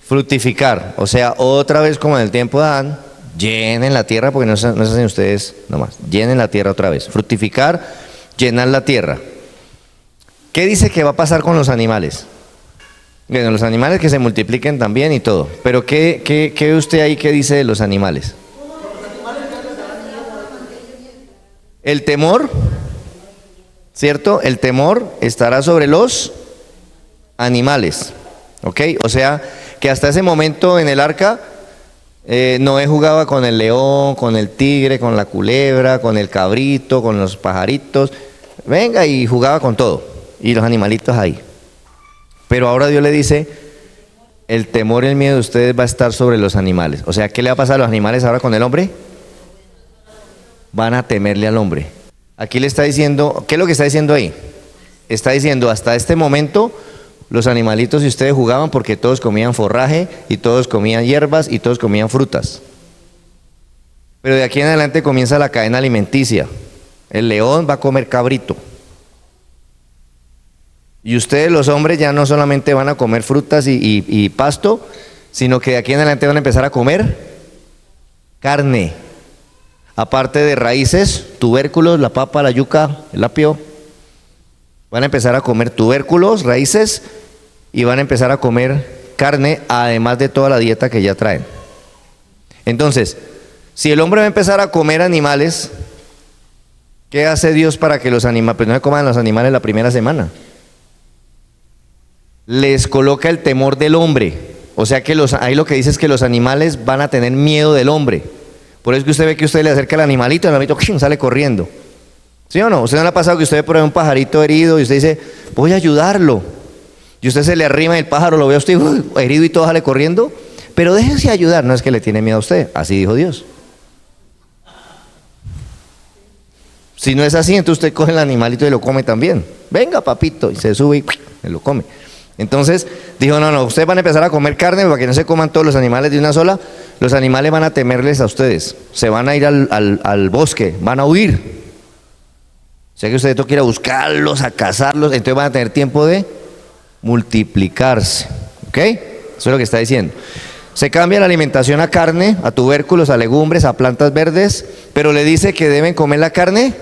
fructificar. O sea, otra vez como en el tiempo de Adán, llenen la tierra, porque no se hacen ustedes nomás. Llenen la tierra otra vez. Fructificar, llenar la tierra. ¿Qué dice que va a pasar con los animales? Bueno, los animales que se multipliquen también y todo. Pero ¿qué ve usted ahí que dice de los animales? El temor, ¿cierto? El temor estará sobre los animales. ¿Ok? O sea, que hasta ese momento en el arca, Noé jugaba con el león, con el tigre, con la culebra, con el cabrito, con los pajaritos. Venga, y jugaba con todo. Y los animalitos ahí. Pero ahora Dios le dice, el temor y el miedo de ustedes va a estar sobre los animales. O sea, ¿qué le va a pasar a los animales ahora con el hombre? Van a temerle al hombre. Aquí le está diciendo, ¿qué es lo que está diciendo ahí? Está diciendo, hasta este momento, los animalitos y ustedes jugaban porque todos comían forraje, y todos comían hierbas, y todos comían frutas. Pero de aquí en adelante comienza la cadena alimenticia. El león va a comer cabrito. Y ustedes los hombres ya no solamente van a comer frutas y pasto, sino que de aquí en adelante van a empezar a comer carne. Aparte de raíces, tubérculos, la papa, la yuca, el apio. Van a empezar a comer tubérculos, raíces, y van a empezar a comer carne, además de toda la dieta que ya traen. Entonces, si el hombre va a empezar a comer animales, ¿qué hace Dios para que los animales, pues no se coman los animales la primera semana? Les coloca el temor del hombre. O sea que ahí lo que dice es que los animales van a tener miedo del hombre. Por eso es que usted ve que usted le acerca al animalito, el animalito sale corriendo. ¿Sí o no? ¿Usted no le ha pasado que usted ve por ahí un pajarito herido y usted dice, voy a ayudarlo? Y usted se le arrima y el pájaro lo ve a usted herido y todo sale corriendo. Pero déjese ayudar, no es que le tiene miedo a usted. Así dijo Dios. Si no es así, entonces usted coge el animalito y lo come también. Venga, papito, y se sube y lo come. Entonces dijo, no, ustedes van a empezar a comer carne para que no se coman todos los animales de una sola. Los animales van a temerles a ustedes, se van a ir al bosque, van a huir. O sea que ustedes tienen que ir a buscarlos, a cazarlos, entonces van a tener tiempo de multiplicarse. ¿Ok? Eso es lo que está diciendo. Se cambia la alimentación a carne, a tubérculos, a legumbres, a plantas verdes, pero le dice que deben comer la carne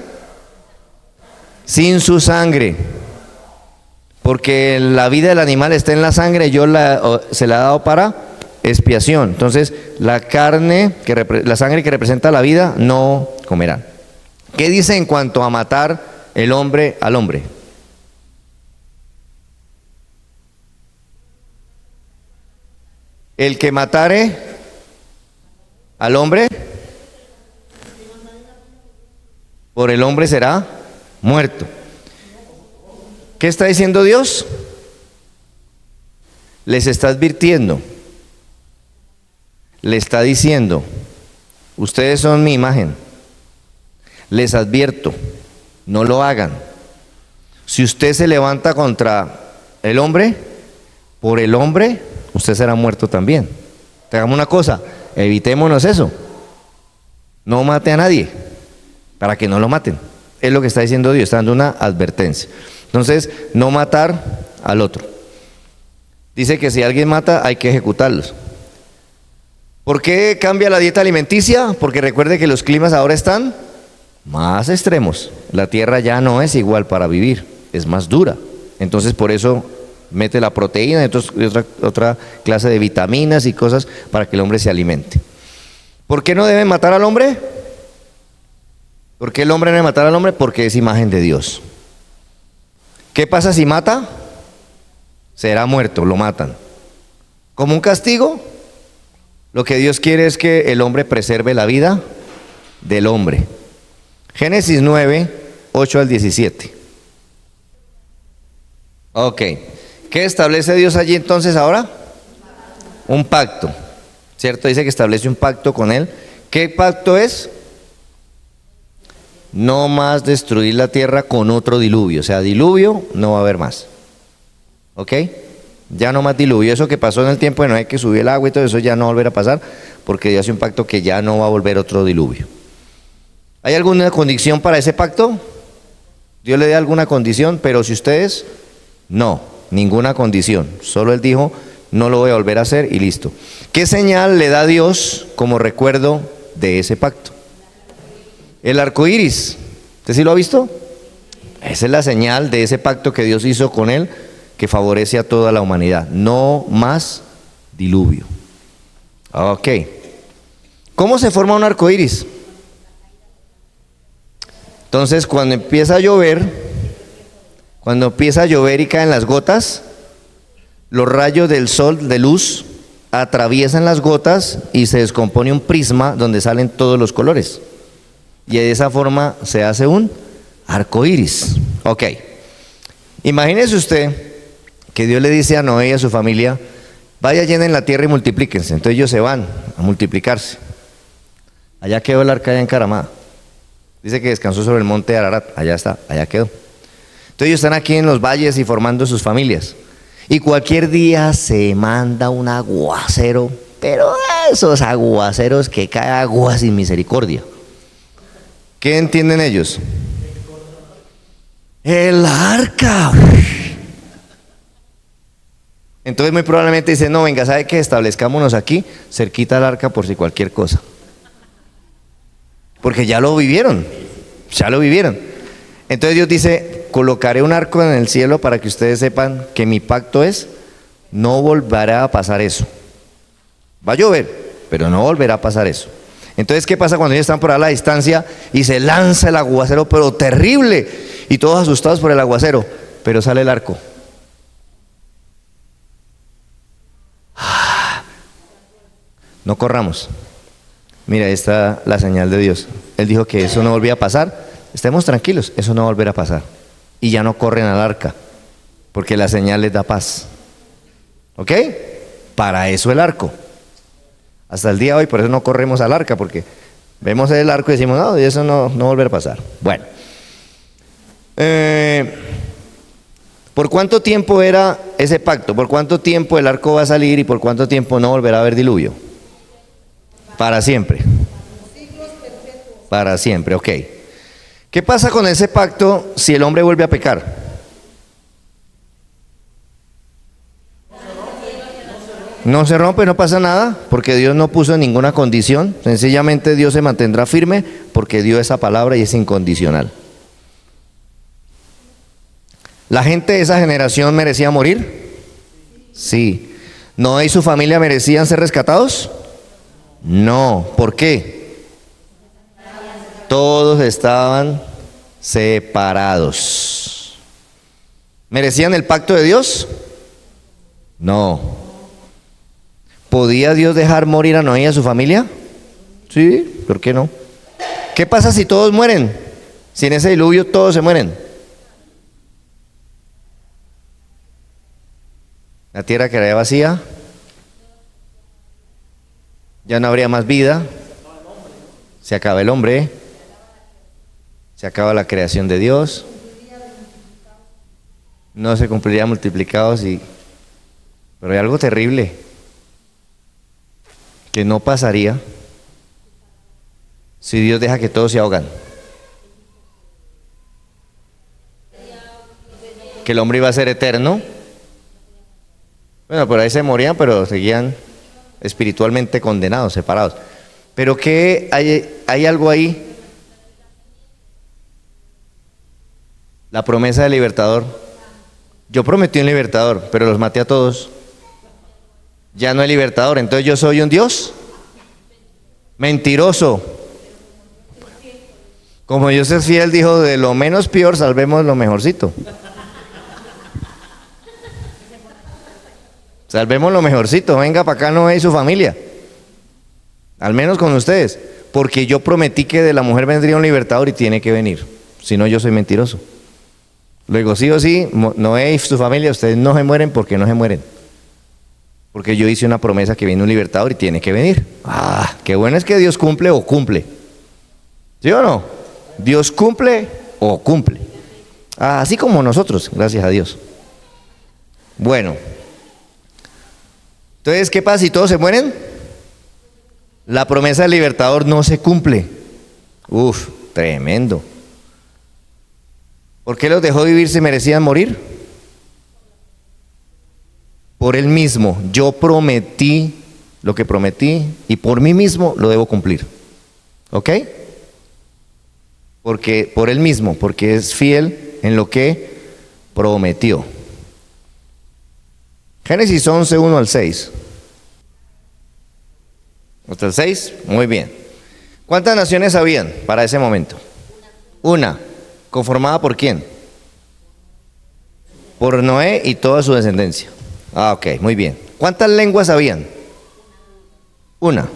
sin su sangre. Porque la vida del animal está en la sangre, se la ha dado para expiación. Entonces, la sangre que representa la vida, no comerán. ¿Qué dice en cuanto a matar el hombre al hombre? El que matare al hombre, por el hombre será muerto. ¿Qué está diciendo Dios? Les está advirtiendo. Le está diciendo, ustedes son mi imagen. Les advierto, no lo hagan. Si usted se levanta contra el hombre, por el hombre, usted será muerto también. Hagamos una cosa, evitémonos eso. No mate a nadie, para que no lo maten. Es lo que está diciendo Dios, está dando una advertencia. Entonces, no matar al otro. Dice que si alguien mata, hay que ejecutarlos. ¿Por qué cambia la dieta alimenticia? Porque recuerde que los climas ahora están más extremos. La tierra ya no es igual para vivir, es más dura. Entonces, por eso mete la proteína y otra clase de vitaminas y cosas para que el hombre se alimente. ¿Por qué no deben matar al hombre? ¿Por qué el hombre no debe matar al hombre? Porque es imagen de Dios. ¿Qué pasa si mata? Será muerto, lo matan. ¿Como un castigo? Lo que Dios quiere es que el hombre preserve la vida del hombre. Génesis 9, 8 al 17. Ok. ¿Qué establece Dios allí entonces ahora? Un pacto. ¿Cierto? Dice que establece un pacto con él. ¿Qué pacto es? No más destruir la tierra con otro diluvio. O sea, diluvio no va a haber más. ¿Ok? Ya no más diluvio. Eso que pasó en el tiempo de Noé, que subió el agua y todo eso, ya no va a volver a pasar, porque Dios hace un pacto que ya no va a volver otro diluvio. ¿Hay alguna condición para ese pacto? Dios le da alguna condición, pero si ustedes, no, ninguna condición. Solo Él dijo, no lo voy a volver a hacer y listo. ¿Qué señal le da Dios como recuerdo de ese pacto? El arco iris. ¿Usted sí lo ha visto? Esa es la señal de ese pacto que Dios hizo con él, que favorece a toda la humanidad. No más diluvio. Ok. ¿Cómo se forma un arco iris? Entonces, cuando empieza a llover y caen las gotas, los rayos del sol de luz atraviesan las gotas y se descompone un prisma donde salen todos los colores. Y de esa forma se hace un arco iris. Ok. Imagínese usted que Dios le dice a Noé y a su familia, vaya, llenen la tierra y multiplíquense. Entonces ellos se van a multiplicarse. Allá quedó el arca ya encaramada. Dice que descansó sobre el monte de Ararat. Allá está, allá quedó. Entonces ellos están aquí en los valles y formando sus familias. Y cualquier día se manda un aguacero, pero esos aguaceros que cae agua sin misericordia. ¿Qué entienden ellos? El arca. Entonces muy probablemente dicen, no, venga, ¿sabe qué? Establezcámonos aquí, cerquita al arca por si cualquier cosa. Porque ya lo vivieron. Entonces Dios dice, colocaré un arco en el cielo para que ustedes sepan que mi pacto es, no volverá a pasar eso. Va a llover, pero no volverá a pasar eso. Entonces, ¿qué pasa cuando ellos están por a la distancia y se lanza el aguacero, pero terrible? Y todos asustados por el aguacero, pero sale el arco. No corramos. Mira, ahí está la señal de Dios. Él dijo que eso no volvía a pasar. Estemos tranquilos, eso no va a volver a pasar. Y ya no corren al arca, porque la señal les da paz. ¿Ok? Para eso el arco. Hasta el día de hoy, por eso no corremos al arca, porque vemos el arco y decimos, no, eso no va a volver a pasar. Bueno. ¿Por cuánto tiempo era ese pacto? ¿Por cuánto tiempo el arco va a salir y por cuánto tiempo no volverá a haber diluvio? Para siempre. Para siempre, ok. ¿Qué pasa con ese pacto si el hombre vuelve a pecar? No se rompe, no pasa nada, porque Dios no puso ninguna condición. Sencillamente Dios se mantendrá firme porque dio esa palabra y es incondicional. ¿La gente de esa generación merecía morir? Sí. ¿Noé y su familia merecían ser rescatados? No. ¿Por qué? Todos estaban separados. ¿Merecían el pacto de Dios? No. ¿Podía Dios dejar morir a Noé y a su familia? Sí, ¿por qué no? ¿Qué pasa si todos mueren? Si en ese diluvio todos se mueren. La tierra quedaría vacía. Ya no habría más vida. Se acaba el hombre. Se acaba la creación de Dios. No se cumpliría multiplicados y... Pero hay algo terrible que no pasaría si Dios deja que todos se ahogan. Que el hombre iba a ser eterno. Bueno, por ahí se morían, pero seguían espiritualmente condenados, separados. Pero que hay algo ahí. La promesa del libertador. Yo prometí un libertador, pero los maté a todos. Ya no hay libertador, entonces yo soy un Dios mentiroso. Como Dios es fiel, dijo, de lo menos peor salvemos lo mejorcito. Salvemos lo mejorcito, venga para acá Noé y su familia. Al menos con ustedes. Porque yo prometí que de la mujer vendría un libertador y tiene que venir. Si no, yo soy mentiroso. Luego, sí o sí, Noé y su familia, ustedes no se mueren porque no se mueren. Porque yo hice una promesa que viene un libertador y tiene que venir. Ah, qué bueno es que Dios cumple o cumple. ¿Sí o no? Dios cumple o cumple. Ah, así como nosotros, gracias a Dios. Bueno. Entonces, ¿qué pasa si todos se mueren? La promesa del libertador no se cumple. Uf, tremendo. ¿Por qué los dejó vivir si merecían morir? Por él mismo. Yo prometí lo que prometí y por mí mismo lo debo cumplir. ¿Ok? Porque por él mismo, porque es fiel en lo que prometió. Génesis 11, 1 al 6. ¿Hasta el 6? Muy bien. ¿Cuántas naciones habían para ese momento? Una. ¿Conformada por quién? Por Noé y toda su descendencia. Ah, ok, muy bien. ¿Cuántas lenguas habían? Una.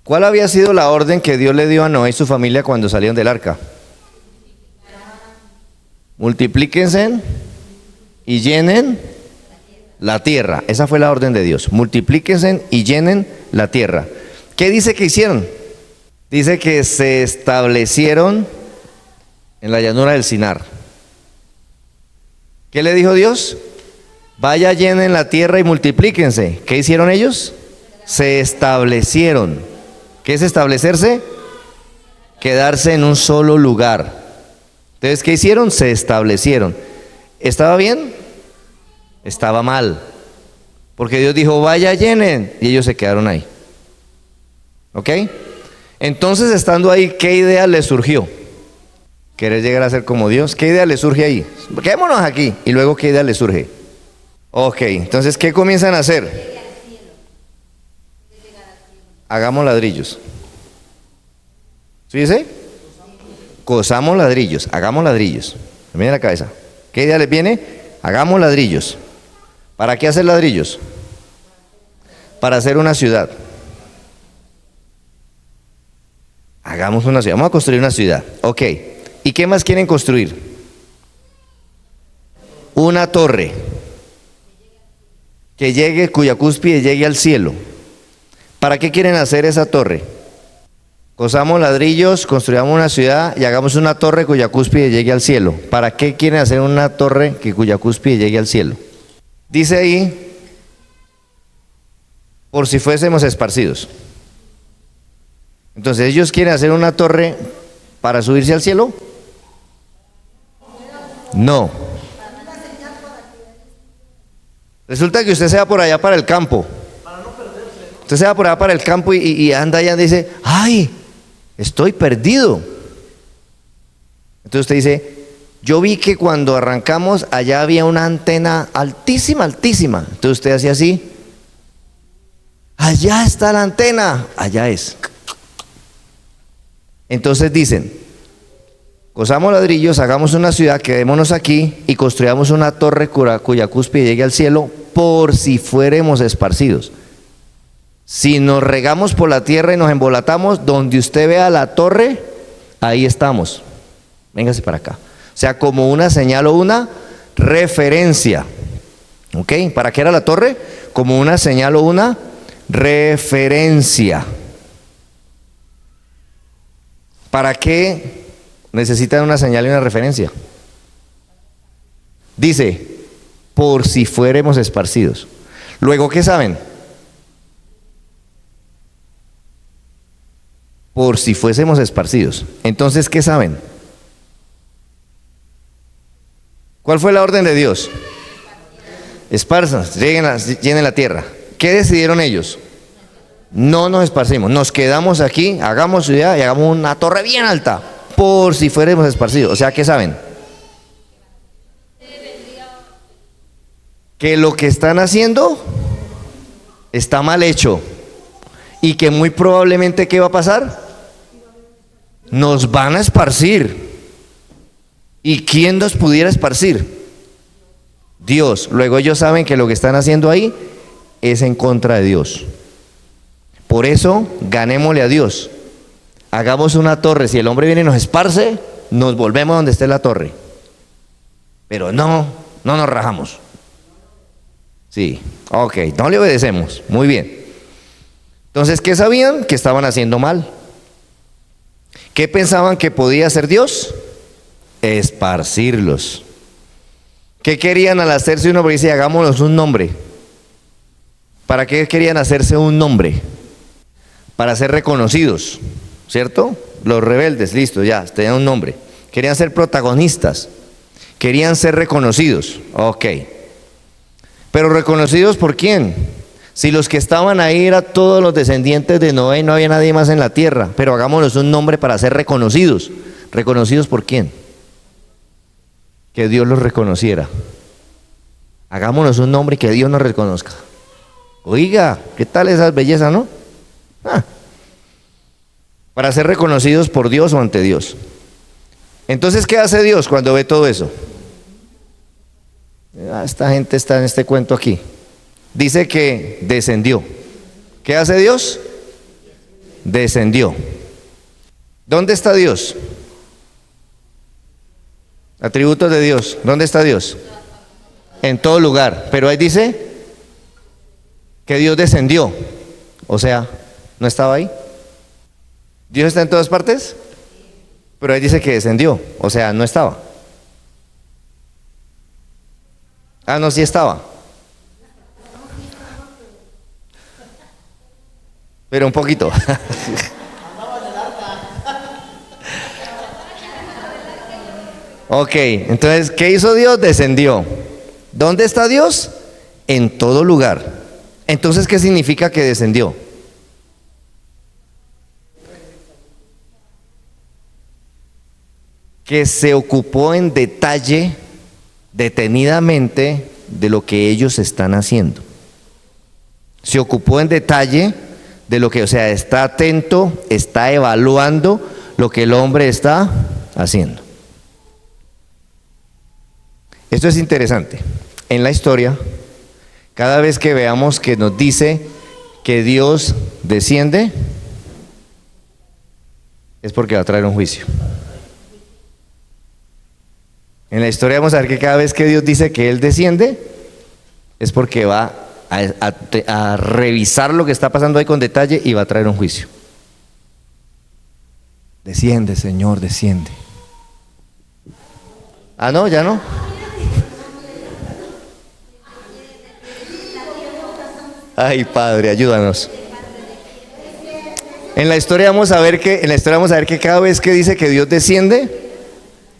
¿Cuál había sido la orden que Dios le dio a Noé y su familia cuando salieron del arca? Multiplíquense y llenen la tierra. Esa fue la orden de Dios. Multiplíquense y llenen la tierra. ¿Qué dice que hicieron? Dice que se establecieron en la llanura del Sinar. ¿Qué le dijo Dios? Vaya, llenen la tierra y multiplíquense. ¿Qué hicieron ellos? Se establecieron. ¿Qué es establecerse? Quedarse en un solo lugar. Entonces, ¿qué hicieron? Se establecieron. ¿Estaba bien? Estaba mal. Porque Dios dijo, vaya, llenen. Y ellos se quedaron ahí. ¿Ok? Entonces, estando ahí, ¿qué idea les surgió? ¿Querer llegar a ser como Dios? ¿Qué idea les surge ahí? Quedémonos aquí. Y luego, ¿qué idea les surge? Ok, entonces, ¿qué comienzan a hacer? Hagamos ladrillos. ¿Sí dice? Cosamos ladrillos, hagamos ladrillos. Me viene a la cabeza. ¿Qué idea les viene? Hagamos ladrillos. ¿Para qué hacer ladrillos? Para hacer una ciudad. Hagamos una ciudad, vamos a construir una ciudad. Ok, ¿y qué más quieren construir? Una torre que llegue, cuya cúspide llegue al cielo. ¿Para qué quieren hacer esa torre? Cosamos ladrillos, construyamos una ciudad y hagamos una torre cuya cúspide llegue al cielo. ¿Para qué quieren hacer una torre cuya cúspide llegue al cielo? Dice ahí, por si fuésemos esparcidos. Entonces, ¿ellos quieren hacer una torre para subirse al cielo? No. Resulta que usted se va por allá para el campo. Usted se va por allá para el campo y anda allá y dice, ¡ay! Estoy perdido. Entonces usted dice, yo vi que cuando arrancamos allá había una antena altísima, altísima. Entonces usted hace así, allá está la antena, allá es. Entonces dicen, cosamos ladrillos, hagamos una ciudad, quedémonos aquí y construyamos una torre cuya cúspide llegue al cielo por si fuéramos esparcidos. Si nos regamos por la tierra y nos embolatamos, donde usted vea la torre, ahí estamos. Véngase para acá. O sea, como una señal o una referencia. ¿Ok? ¿Para qué era la torre? Como una señal o una referencia. ¿Para qué necesitan una señal y una referencia? Dice, por si fuéramos esparcidos. Luego, ¿qué saben? Por si fuésemos esparcidos. Entonces, ¿qué saben? ¿Cuál fue la orden de Dios? Esparzan, llenen la tierra. ¿Qué decidieron ellos? No nos esparcimos, nos quedamos aquí, hagamos ciudad y hagamos una torre bien alta, por si fuéramos esparcidos. O sea, ¿qué saben? Que lo que están haciendo está mal hecho y que muy probablemente, ¿qué va a pasar? Nos van a esparcir. ¿Y quién nos pudiera esparcir? Dios. Luego ellos saben que lo que están haciendo ahí es en contra de Dios. Por eso, ganémosle a Dios. Hagamos una torre. Si el hombre viene y nos esparce, nos volvemos donde esté la torre. Pero no nos rajamos. Sí, ok, no le obedecemos. Muy bien. Entonces, ¿qué sabían? Que estaban haciendo mal. ¿Qué pensaban que podía hacer Dios? Esparcirlos. ¿Qué querían al hacerse un nombre? Dice, hagámonos un nombre. ¿Para qué querían hacerse un nombre? Para ser reconocidos, ¿cierto? Los rebeldes, listo, ya, tenían un nombre. Querían ser protagonistas, querían ser reconocidos, ok. Pero reconocidos ¿por quién? Si los que estaban ahí eran todos los descendientes de Noé, no había nadie más en la tierra, pero hagámonos un nombre para ser reconocidos. ¿Reconocidos por quién? Que Dios los reconociera. Hagámonos un nombre y que Dios nos reconozca. Oiga, ¿qué tal esa belleza, no? Para ser reconocidos por Dios o ante Dios. Entonces, ¿qué hace Dios cuando ve todo eso? Esta gente está en este cuento aquí. Dice que descendió. ¿Qué hace Dios? Descendió. ¿Dónde está Dios? Atributos de Dios. ¿Dónde está Dios? En todo lugar. Pero ahí dice que Dios descendió. O sea, ¿no estaba ahí? ¿Dios está en todas partes? Pero ahí dice que descendió. O sea, no estaba. Ah, no, sí estaba. Pero un poquito. Ok, entonces, ¿qué hizo Dios? Descendió. ¿Dónde está Dios? En todo lugar. Entonces, ¿qué significa que descendió? Que se ocupó en detalle, detenidamente, de lo que ellos están haciendo. Se ocupó en detalle de lo que, o sea, está atento, está evaluando lo que el hombre está haciendo. Esto es interesante. En la historia, cada vez que veamos que nos dice que Dios desciende, es porque va a traer un juicio. En la historia vamos a ver que cada vez que Dios dice que Él desciende, es porque va a revisar lo que está pasando ahí con detalle y va a traer un juicio. Desciende, Señor, desciende. Ah, no, ya no. Ay, Padre, ayúdanos. En la historia vamos a ver que cada vez que dice que Dios desciende,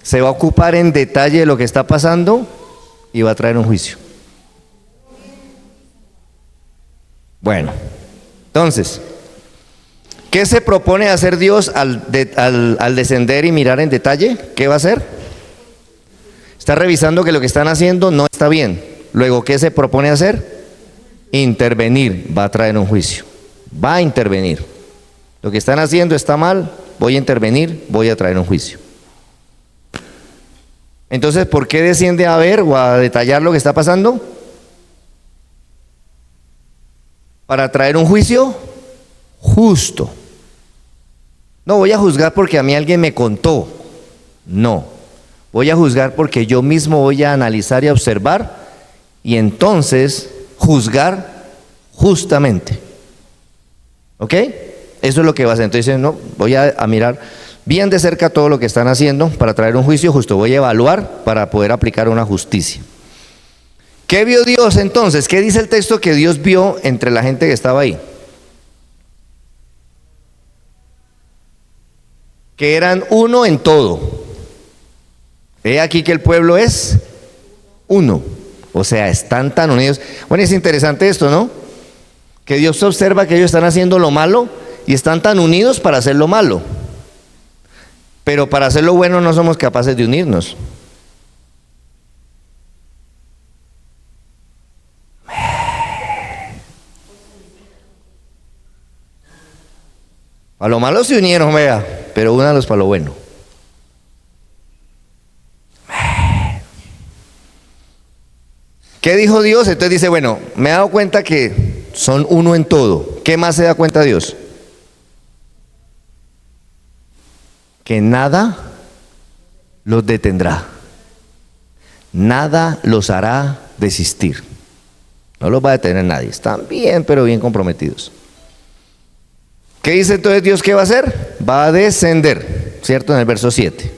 se va a ocupar en detalle de lo que está pasando y va a traer un juicio. Bueno, entonces, ¿qué se propone hacer Dios al descender y mirar en detalle? ¿Qué va a hacer? Está revisando que lo que están haciendo no está bien. Luego, ¿qué se propone hacer? Intervenir. Va a traer un juicio. Va a intervenir. Lo que están haciendo está mal, voy a intervenir, voy a traer un juicio. Entonces, ¿por qué desciende a ver o a detallar lo que está pasando? Para traer un juicio justo. No voy a juzgar porque a mí alguien me contó. No. Voy a juzgar porque yo mismo voy a analizar y a observar y entonces juzgar justamente. ¿Ok? Eso es lo que va a hacer. Entonces, no, voy a mirar bien de cerca todo lo que están haciendo para traer un juicio justo. Voy a evaluar para poder aplicar una justicia. ¿Qué vio Dios entonces? ¿Qué dice el texto que Dios vio entre la gente que estaba ahí? Que eran uno en todo. He aquí que el pueblo es uno. O sea, están tan unidos. Bueno, es interesante esto, ¿no? Que Dios observa que ellos están haciendo lo malo y están tan unidos para hacer lo malo. Pero para hacer lo bueno no somos capaces de unirnos. A lo malo se unieron, vea, pero únalos para lo bueno. ¿Qué dijo Dios? Entonces dice, bueno, me he dado cuenta que son uno en todo. ¿Qué más se da cuenta Dios? Que nada los detendrá. Nada los hará desistir. No los va a detener nadie. Están bien, pero bien comprometidos. ¿Qué dice entonces Dios que va a hacer? Va a descender, ¿cierto? En el verso 7.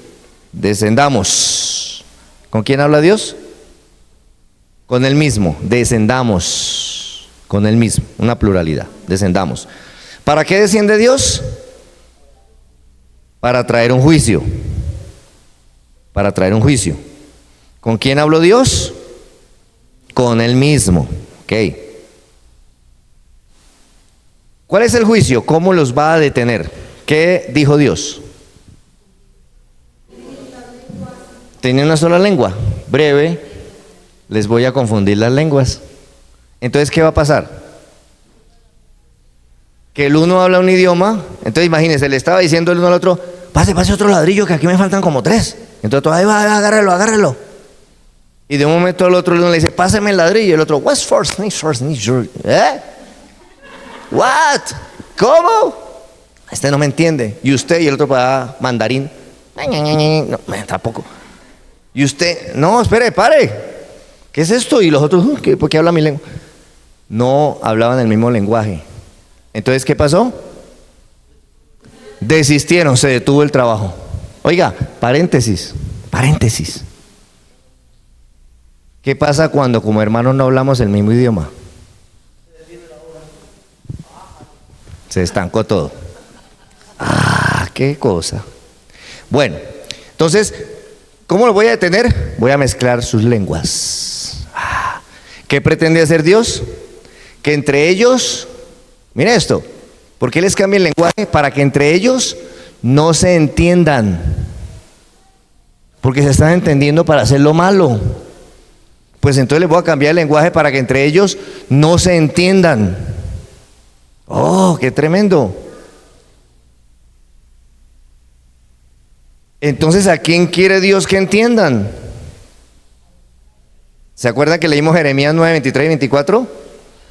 Descendamos. ¿Con quién habla Dios? Con el mismo. Descendamos. Con el mismo. Una pluralidad. Descendamos. ¿Para qué desciende Dios? Para traer un juicio. Para traer un juicio. ¿Con quién habló Dios? Con el mismo. Ok. ¿Cuál es el juicio? ¿Cómo los va a detener? ¿Qué dijo Dios? Tenía una sola lengua, breve, les voy a confundir las lenguas. Entonces, ¿qué va a pasar? Que el uno habla un idioma, entonces imagínense, le estaba diciendo el uno al otro, pase otro ladrillo que aquí me faltan como 3. Entonces, ahí va, agárralo. Y de un momento al otro el uno le dice, páseme el ladrillo, y el otro, what's first? ¿Eh? ¿What? ¿Cómo? Este no me entiende. Y usted y el otro para mandarín. No, tampoco. Y usted, no, espere, pare. ¿Qué es esto? Y los otros, ¿por qué habla mi lengua? No hablaban el mismo lenguaje. Entonces, ¿qué pasó? Desistieron, se detuvo el trabajo. Oiga, paréntesis. ¿Qué pasa cuando como hermanos no hablamos el mismo idioma? Se estancó todo. Qué cosa. Bueno, entonces, ¿cómo lo voy a detener? Voy a mezclar sus lenguas. ¿Qué pretende hacer Dios? Que entre ellos, mire esto, ¿por qué les cambia el lenguaje? Para que entre ellos no se entiendan. Porque se están entendiendo para hacer lo malo. Pues entonces les voy a cambiar el lenguaje para que entre ellos no se entiendan. ¡Oh, qué tremendo! Entonces, ¿a quién quiere Dios que entiendan? ¿Se acuerdan que leímos Jeremías 9, 23 y 24?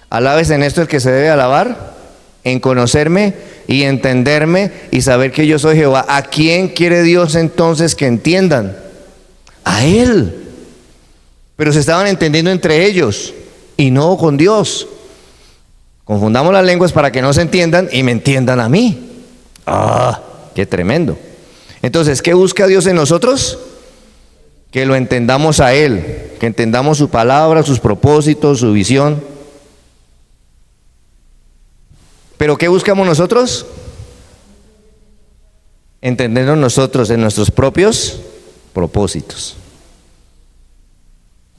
Alabes en esto el que se debe alabar, en conocerme y entenderme y saber que yo soy Jehová. ¿A quién quiere Dios entonces que entiendan? A Él. Pero se estaban entendiendo entre ellos y no con Dios. Confundamos las lenguas para que no se entiendan y me entiendan a mí. ¡Qué tremendo! Entonces, ¿qué busca Dios en nosotros? Que lo entendamos a Él, que entendamos su palabra, sus propósitos, su visión. ¿Pero qué buscamos nosotros? Entendernos nosotros en nuestros propios propósitos.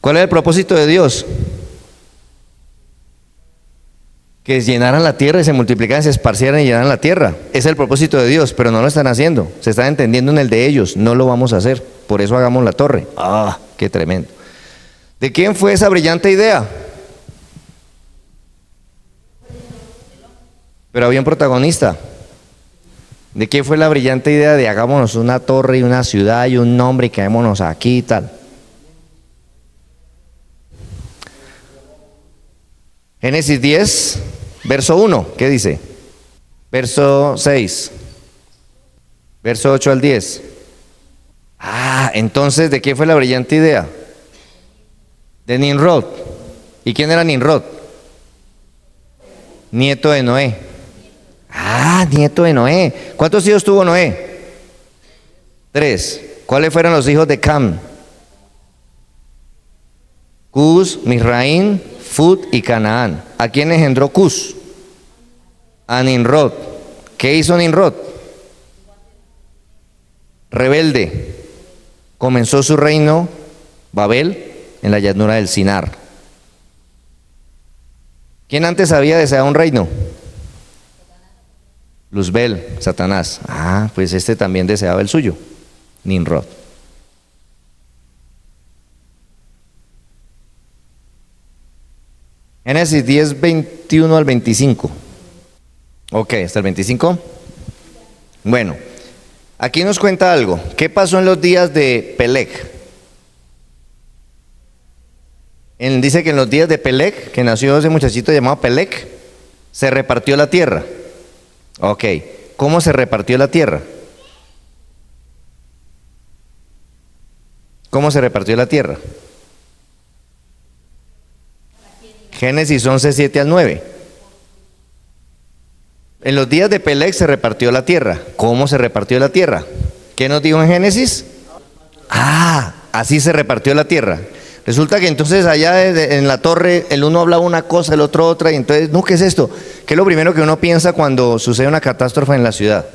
¿Cuál es el propósito de Dios? Que llenaran la tierra y se multiplicaran, se esparcieran y llenaran la tierra. Ese es el propósito de Dios, pero no lo están haciendo. Se están entendiendo en el de ellos, no lo vamos a hacer. Por eso hagamos la torre. ¡Qué tremendo! ¿De quién fue esa brillante idea? Pero había un protagonista. ¿De quién fue la brillante idea de hagámonos una torre y una ciudad y un nombre y quedémonos aquí y tal? Génesis 10, verso 1, ¿qué dice? Verso 6, verso 8 al 10. Ah, entonces, ¿de qué fue la brillante idea? De Nimrod. ¿Y quién era Nimrod? Nieto de Noé. Ah, nieto de Noé. ¿Cuántos hijos tuvo Noé? 3. ¿Cuáles fueron los hijos de Cam? Cus, Misraim, Fut y Canaán. ¿A quién engendró Cus? A Nimrod. ¿Qué hizo Nimrod? Rebelde. Comenzó su reino, Babel, en la llanura del Sinar. ¿Quién antes había deseado un reino? Luzbel, Satanás. Ah, pues este también deseaba el suyo, Nimrod. Génesis 10, 21 al 25. Ok, hasta el 25. Bueno, aquí nos cuenta algo. ¿Qué pasó en los días de Peleg? Dice que en los días de Peleg, que nació ese muchachito llamado Peleg, se repartió la tierra. Ok, ¿cómo se repartió la tierra? ¿Cómo se repartió la tierra? Génesis 11, 7 al 9. En los días de Peleg se repartió la tierra. ¿Cómo se repartió la tierra? ¿Qué nos dijo en Génesis? Ah, así se repartió la tierra. Resulta que entonces allá en la torre el uno hablaba una cosa, el otro otra, y entonces, no, ¿qué es esto? ¿Qué es lo primero que uno piensa cuando sucede una catástrofe en la ciudad?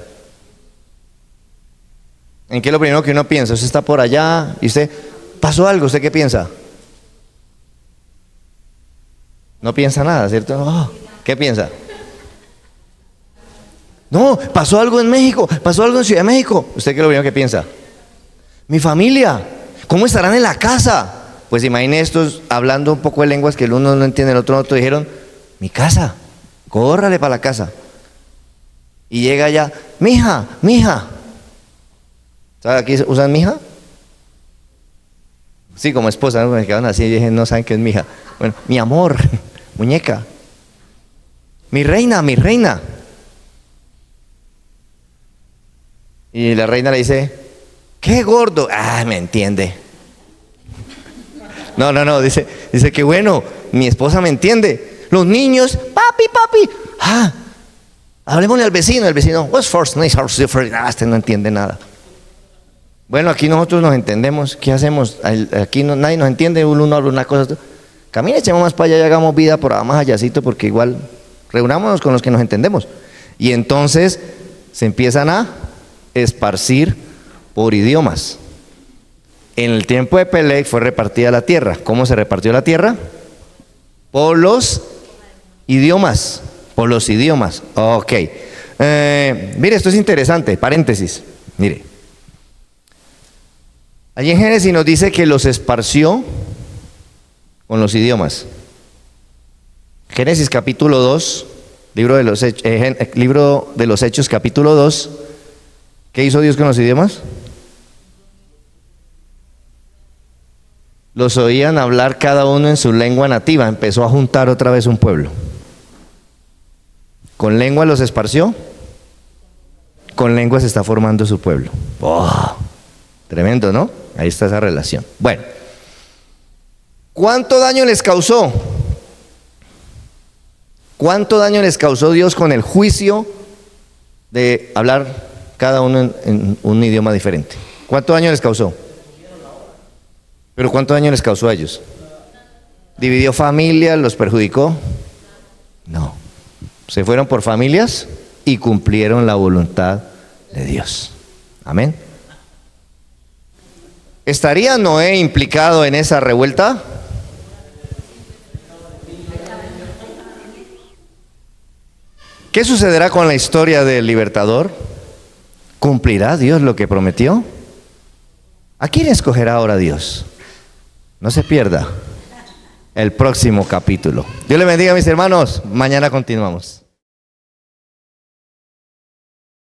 ¿En qué es lo primero que uno piensa? Usted está por allá y usted, pasó algo, ¿usted qué piensa? No piensa nada, ¿cierto? Oh, ¿qué piensa? No, pasó algo en México, pasó algo en Ciudad de México. ¿Usted qué es lo primero que piensa? Mi familia, ¿cómo estarán en la casa? Pues imagínense estos hablando un poco de lenguas que el uno no entiende, el otro no, dijeron, mi casa, córrale para la casa. Y llega allá, mija, mija. ¿Sabe aquí usan mija? Sí, como esposa, ¿no? Me quedaron así y dije, no saben qué es mija. Bueno, mi amor, muñeca. Mi reina, mi reina. Y la reina le dice, qué gordo. Ah, me entiende. No, dice que bueno, mi esposa me entiende. Los niños, papi, papi. Ah, hablemosle al vecino. El vecino, what's first name? Este no entiende nada. Bueno, aquí nosotros nos entendemos. ¿Qué hacemos? Aquí nadie nos entiende. Uno habla una cosa. Camina, echemos más para allá y hagamos vida por más allácito, porque igual reunámonos con los que nos entendemos. Y entonces se empiezan a esparcir por idiomas. En el tiempo de Peleg fue repartida la tierra. ¿Cómo se repartió la tierra? Por los idiomas. Por los idiomas. Ok. Mire, esto es interesante. Paréntesis. Mire. Allí en Génesis nos dice que los esparció con los idiomas. Génesis capítulo 2, libro de los Hechos capítulo 2. ¿Qué hizo Dios con los idiomas? Los oían hablar cada uno en su lengua nativa. Empezó a juntar otra vez un pueblo. ¿Con lengua los esparció? Con lengua se está formando su pueblo. Oh, tremendo, ¿no? Ahí está esa relación. Bueno, ¿cuánto daño les causó? ¿Cuánto daño les causó Dios con el juicio de hablar cada uno en un idioma diferente? ¿Cuánto daño les causó? ¿Pero cuánto daño les causó a ellos? ¿Dividió familias? ¿Los perjudicó? No. Se fueron por familias y cumplieron la voluntad de Dios. Amén. ¿Estaría Noé implicado en esa revuelta? ¿Qué sucederá con la historia del libertador? ¿Cumplirá Dios lo que prometió? ¿A quién escogerá ahora Dios? No se pierda el próximo capítulo. Dios le bendiga, mis hermanos. Mañana continuamos.